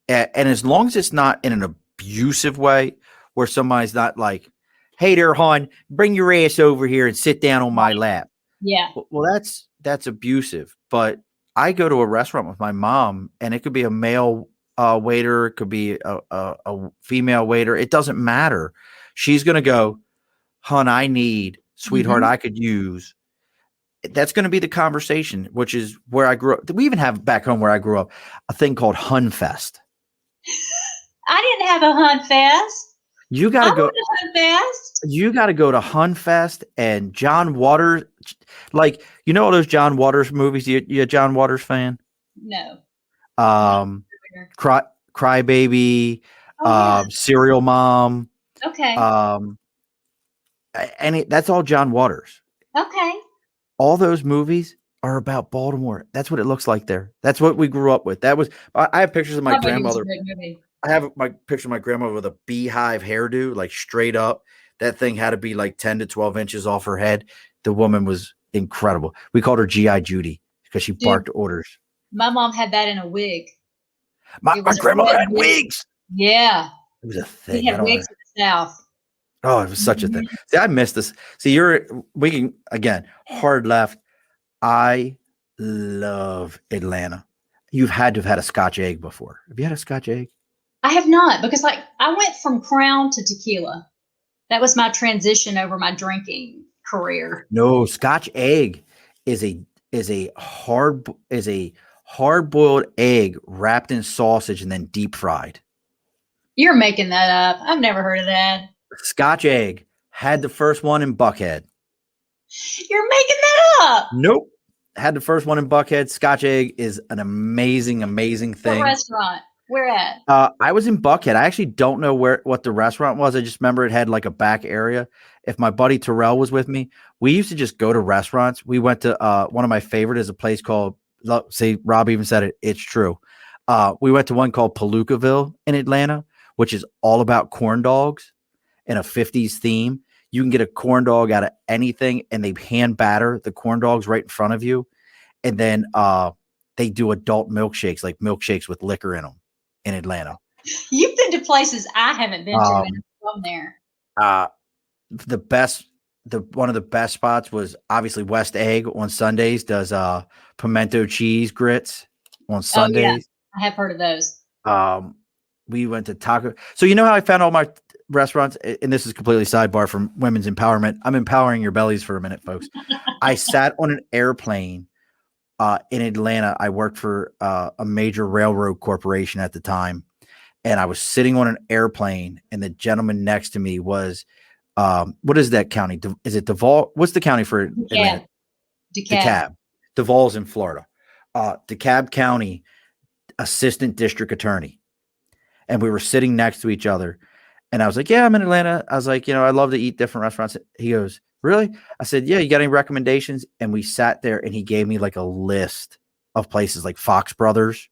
And as long as it's not in an abusive way where somebody's not like, hey there, hon, bring your ass over here and sit down on my lap. Yeah. Well, that's abusive. But I go to a restaurant with my mom, and it could be a male waiter, it could be a female waiter. It doesn't matter. She's going to go, hon, I need, sweetheart, I could use. That's going to be the conversation, which is where I grew up. We even have back home where I grew up a thing called Hun Fest. I didn't have a Hun Fest. You got to go. Hun Fest. You got to go to Hun Fest and John Waters. Like, you know all those John Waters movies? You a John Waters fan? No. Cry Baby, Serial Mom. Okay. And that's all John Waters. Okay. All those movies are about Baltimore. That's what it looks like there. That's what we grew up with. That was. I have pictures of my grandmother. I have my picture of my grandmother with a beehive hairdo, like straight up. That thing had to be like 10 to 12 inches off her head. The woman was incredible. We called her G.I. Judy because she barked orders. My mom had that in a wig. My grandmother had wigs. Yeah. It was a thing. We had wigs in the South. Oh, it was such a thing. See, I missed this. See, we can, again, hard left. I love Atlanta. You've had to have had a Scotch egg before. Have you had a Scotch egg? I have not, because I went from Crown to tequila. That was my transition over my drinking career. No, Scotch egg is a hard boiled egg wrapped in sausage and then deep fried. You're making that up. I've never heard of that. Scotch egg. Had the first one in Buckhead. You're making that up. Nope. Had the first one in Buckhead. Scotch egg is an amazing, amazing thing. What restaurant? Where at? I was in Buckhead. I actually don't know what the restaurant was. I just remember it had like a back area. If my buddy Terrell was with me, we used to just go to restaurants. We went to one of my favorite is a place called, see, Rob even said it. It's true. We went to one called Palookaville in Atlanta, which is all about corn dogs in a 50s theme. You can get a corn dog out of anything, and they hand batter the corn dogs right in front of you. And then they do adult milkshakes, like milkshakes with liquor in them in Atlanta. You've been to places I haven't been to, and I'm from there. One of the best spots was obviously West Egg on Sundays does pimento cheese grits on Sundays. Oh, yeah. I have heard of those. We went to Taco. So you know how I found all my restaurants, and this is completely sidebar from women's empowerment. I'm empowering your bellies for a minute, folks. I sat on an airplane in Atlanta. I worked for a major railroad corporation at the time, and I was sitting on an airplane, and the gentleman next to me was, what is that county? Is it Duval? What's the county for Atlanta? DeKalb. Duval's in Florida. DeKalb County assistant district attorney. And we were sitting next to each other. And I was like, yeah, I'm in Atlanta. I was like, I love to eat different restaurants. He goes, really? I said, yeah, you got any recommendations? And we sat there and he gave me like a list of places like Fox Brothers.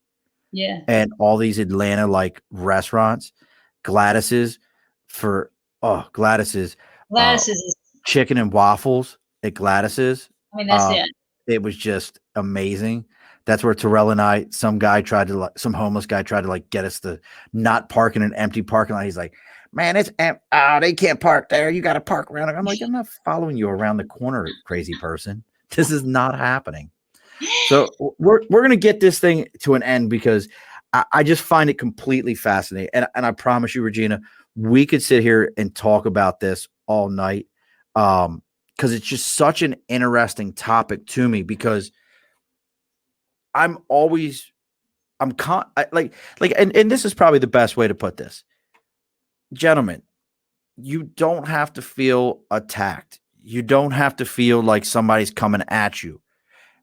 Yeah. And all these Atlanta like restaurants. Gladys's is chicken and waffles at Gladys's. I mean, that's it. It was just amazing. That's where Terrell and I, some homeless guy tried to get us to not park in an empty parking lot. He's like, man, they can't park there. You got to park around. I'm like, I'm not following you around the corner, crazy person. This is not happening. So we're going to get this thing to an end because I just find it completely fascinating. And I promise you, Regina, we could sit here and talk about this all night. Because it's just such an interesting topic to me because I'm always and this is probably the best way to put this. Gentlemen, you don't have to feel attacked. You don't have to feel like somebody's coming at you.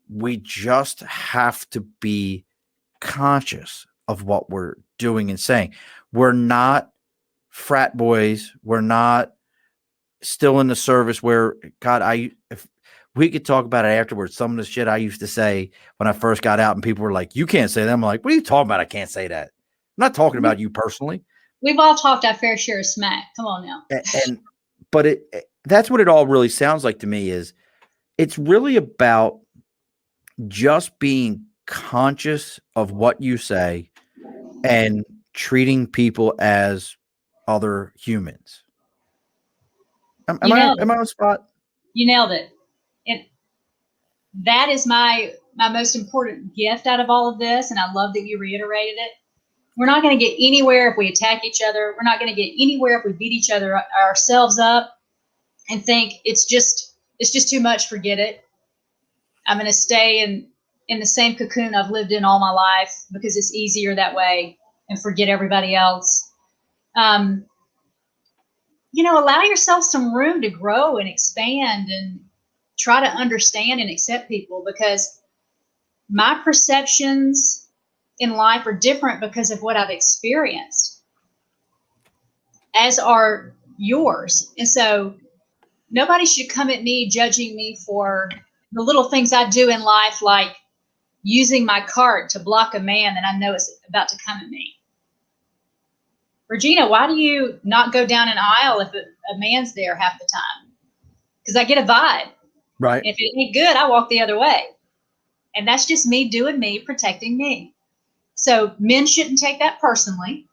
We just have to be conscious of what we're doing and saying. We're not frat boys. We're not still in the service where, God, if we could talk about it afterwards, some of the shit I used to say when I first got out and people were like, you can't say that. I'm like, what are you talking about? I can't say that. I'm not talking about you personally. We've all talked our fair share of smack. Come on now. But that's what it all really sounds like to me is it's really about just being conscious of what you say and treating people as other humans. Am I on spot? You nailed it. That is my most important gift out of all of this, and I love that you reiterated it. We're not going to get anywhere if we attack each other. We're not going to get anywhere if we beat each other ourselves up and think it's just too much. Forget it. I'm going to stay in the same cocoon I've lived in all my life because it's easier that way and forget everybody else. Allow yourself some room to grow and expand and try to understand and accept people, because my perceptions in life are different because of what I've experienced, as are yours. And so nobody should come at me judging me for the little things I do in life, like using my cart to block a man that I know is about to come at me. Regina, why do you not go down an aisle if a man's there half the time? Because I get a vibe. Right. If it ain't good, I walk the other way. And that's just me doing me, protecting me. So men shouldn't take that personally.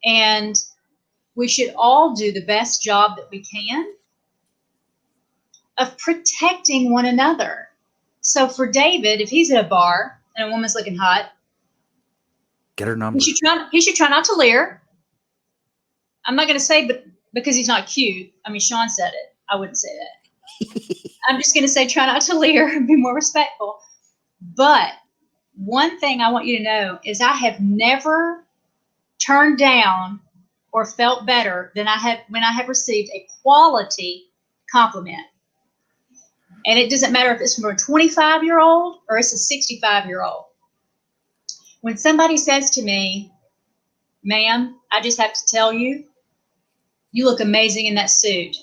And we should all do the best job that we can of protecting one another. So for David, if he's at a bar and a woman's looking hot, get her number. He should try not to leer. I'm not going to say because he's not cute. I mean, Sean said it. I wouldn't say that. I'm just going to say try not to leer and be more respectful. But one thing I want you to know is I have never turned down or felt better than I have when I have received a quality compliment. And it doesn't matter if it's from a 25-year-old or it's a 65-year-old. When somebody says to me, ma'am, I just have to tell you, you look amazing in that suit.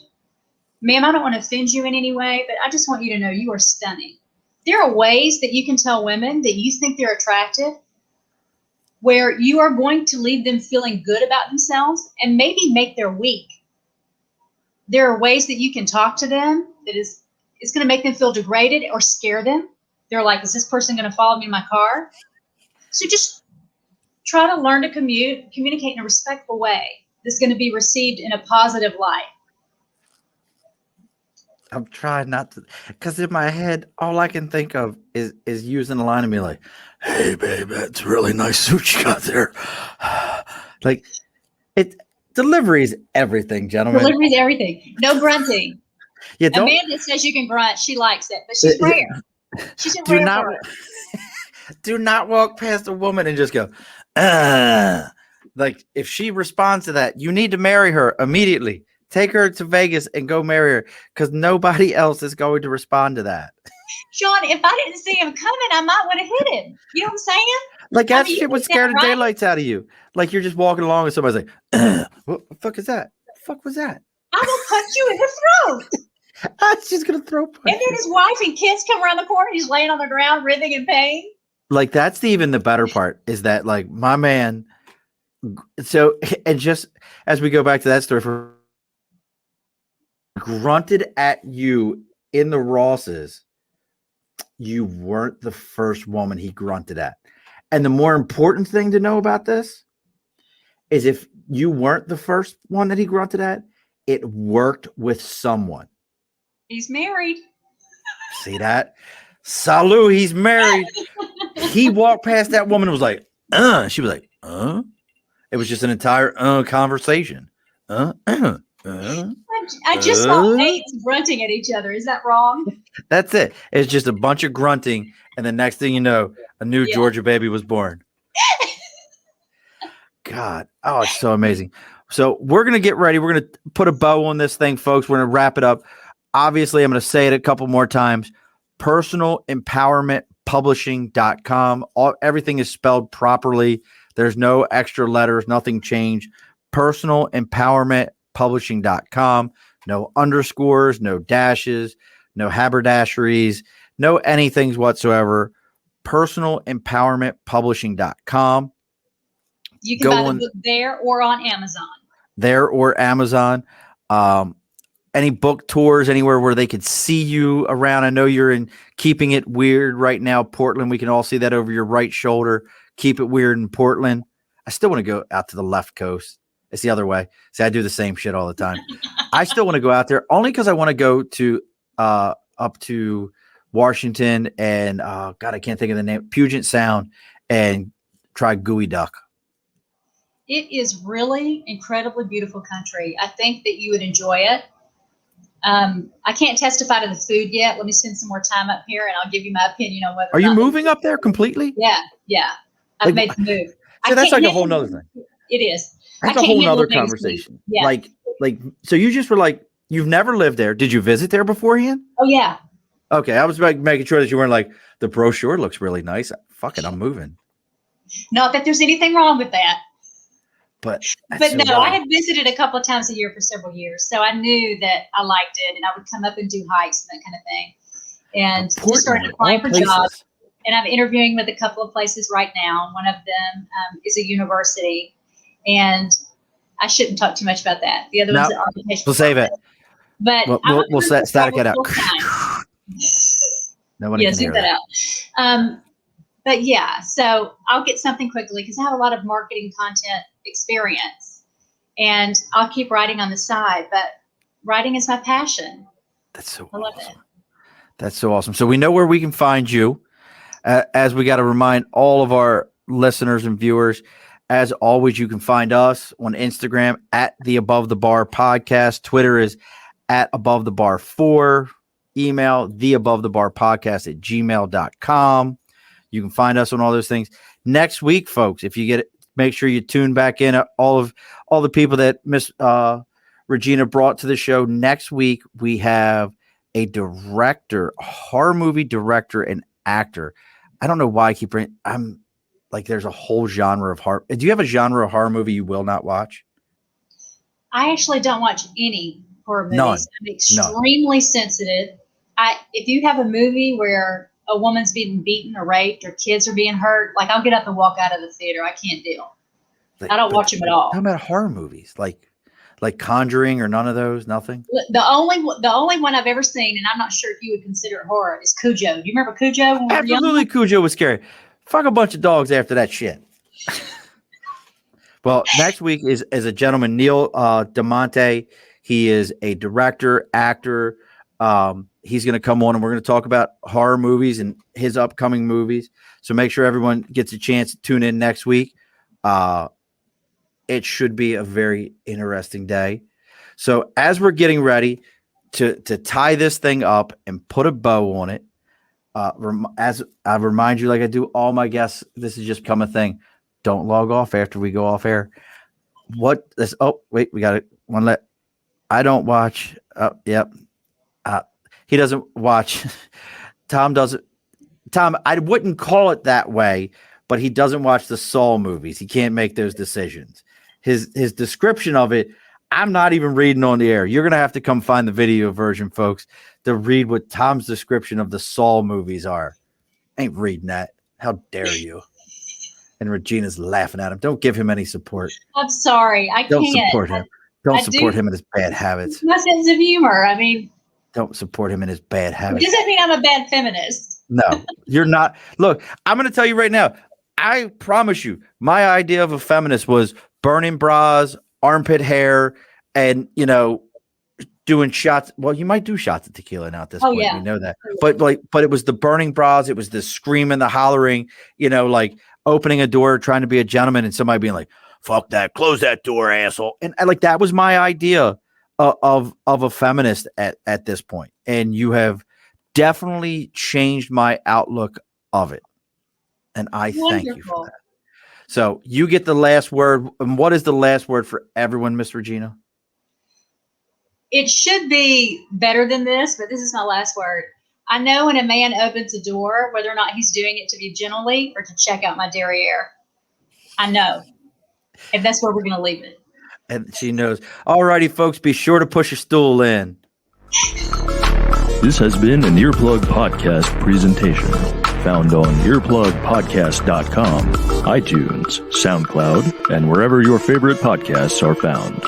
Ma'am, I don't want to offend you in any way, but I just want you to know you are stunning. There are ways that you can tell women that you think they're attractive where you are going to leave them feeling good about themselves and maybe make their week. There are ways that you can talk to them that it's going to make them feel degraded or scare them. They're like, is this person going to follow me in my car? So just try to learn to communicate in a respectful way that's going to be received in a positive light. I'm trying not to, because in my head, all I can think of is using a line of me like, hey, babe, that's a really nice suit you got there. Like, delivery is everything, gentlemen. Delivery is everything. No grunting. Yeah, Amanda says you can grunt. She likes it, but she's rare. She's a rare bird. Do not walk past a woman and just go, like, if she responds to that, you need to marry her immediately. Take her to Vegas and go marry her, because nobody else is going to respond to that. Sean, if I didn't see him coming, I might would have hit him. You know what I'm saying? Like, that shit would scare the daylights out of you. Like, you're just walking along and somebody's like, what the fuck is that? What the fuck was that? I will punch you in the throat. She's going to throw punch. And then his wife and kids come around the corner. He's laying on the ground, writhing in pain. Like, that's even the better part, is that, like, my man. So, and just as we go back to that story, for grunted at you in the Rosses, you weren't the first woman he grunted at. And the more important thing to know about this is, if you weren't the first one that he grunted at, it worked with someone. He's married. See that? Salud, he's married. He walked past that woman and was like, She was like, It was just an entire conversation. I just saw apes grunting at each other. Is that wrong? That's it. It's just a bunch of grunting, and the next thing you know, a new Georgia baby was born. God, oh, it's so amazing. So we're gonna get ready. We're gonna put a bow on this thing, folks. We're gonna wrap it up. Obviously, I'm gonna say it a couple more times. Personalempowermentpublishing.com. Everything is spelled properly. There's no extra letters, nothing changed. Personalempowermentpublishing.com. No underscores, no dashes, no haberdasheries, no anythings whatsoever. Personalempowermentpublishing.com. You can buy the book there or on Amazon. There or Amazon. Any book tours anywhere where they could see you around? I know you're in Keeping It Weird right now, Portland. We can all see that over your right shoulder. Keep It Weird in Portland. I still want to go out to the left coast. It's the other way. See, I do the same shit all the time. I still want to go out there only because I want to go to up to Washington and God, I can't think of the name. Puget Sound and try gooey duck. It is really incredibly beautiful country. I think that you would enjoy it. I can't testify to the food yet. Let me spend some more time up here, and I'll give you my opinion on whether. Are you moving up there completely? Yeah. I've made the move. So that's like a whole nother thing. It is. That's a whole nother conversation. Yeah. Like, so you just were like, you've never lived there. Did you visit there beforehand? Oh yeah. Okay, I was like making sure that you weren't like, the brochure looks really nice. Fuck it, I'm moving. Not that there's anything wrong with that. But no, I had visited a couple of times a year for several years, so I knew that I liked it, and I would come up and do hikes and that kind of thing, and just started applying for jobs. And I'm interviewing with a couple of places right now. One of them is a university, and I shouldn't talk too much about that. The other one's an architecture. We'll save it. But we'll static it out. Nobody can hear that out. But yeah, so I'll get something quickly because I have a lot of marketing content experience, and I'll keep writing on the side. But writing is my passion. That's so I love awesome. it. That's so awesome. So we know where we can find you. As we got to remind all of our listeners and viewers, as always, you can find us on Instagram at the Above the Bar Podcast. Twitter is at Above the Bar 4. Email theabovethebarpodcast@gmail.com. You can find us on all those things. Next week, folks, if you get it, make sure you tune back in. All the people that Miss Regina brought to the show. Next week, we have a director, a horror movie director and actor. I don't know why I keep bringing. I'm like, there's a whole genre of horror. Do you have a genre of horror movie you will not watch? I actually don't watch any horror movies. None. I'm extremely sensitive. If you have a movie where a woman's being beaten or raped or kids are being hurt, like I'll get up and walk out of the theater. I can't deal. I don't watch them at all. How about horror movies? Like Conjuring or none of those? Nothing? The only one I've ever seen, and I'm not sure if you would consider it horror, is Cujo. Do you remember Cujo? When Absolutely, Cujo was scary. Fuck a bunch of dogs after that shit. Well, next week is a gentleman, Neil DeMonte. He is a director, actor. He's going to come on and we're going to talk about horror movies and his upcoming movies. So make sure everyone gets a chance to tune in next week. It should be a very interesting day. So as we're getting ready to tie this thing up and put a bow on it, as I remind you, like I do all my guests, this has just become a thing. Don't log off after we go off air. We got it. I don't watch. Yep. He doesn't watch. Tom doesn't. Tom, I wouldn't call it that way, but he doesn't watch the Saw movies. He can't make those decisions. His description of it, I'm not even reading on the air. You're going to have to come find the video version, folks, to read what Tom's description of the Saw movies are. Ain't reading that. How dare you? And Regina's laughing at him. Don't give him any support. I'm sorry. Don't support him. Don't support him in his bad habits. My sense of humor. I mean, don't support him in his bad habits. Does that mean I'm a bad feminist? No, you're not. Look, I'm going to tell you right now. I promise you, my idea of a feminist was burning bras, armpit hair, and, doing shots. Well, you might do shots of tequila now at this point. Yeah. We know that. But it was the burning bras. It was the screaming, the hollering, like opening a door, trying to be a gentleman, and somebody being like, fuck that, close that door, asshole. And like, that was my idea of a feminist at this point. And you have definitely changed my outlook of it. And I thank you for that. So you get the last word. And what is the last word for everyone, Miss Regina? It should be better than this, but this is my last word. I know when a man opens a door, whether or not he's doing it to be gently or to check out my derriere. I know. And that's where we're going to leave it. And she knows. All righty, folks, be sure to push a stool in. This has been an Earplug Podcast presentation. Found on earplugpodcast.com, iTunes, SoundCloud, and wherever your favorite podcasts are found.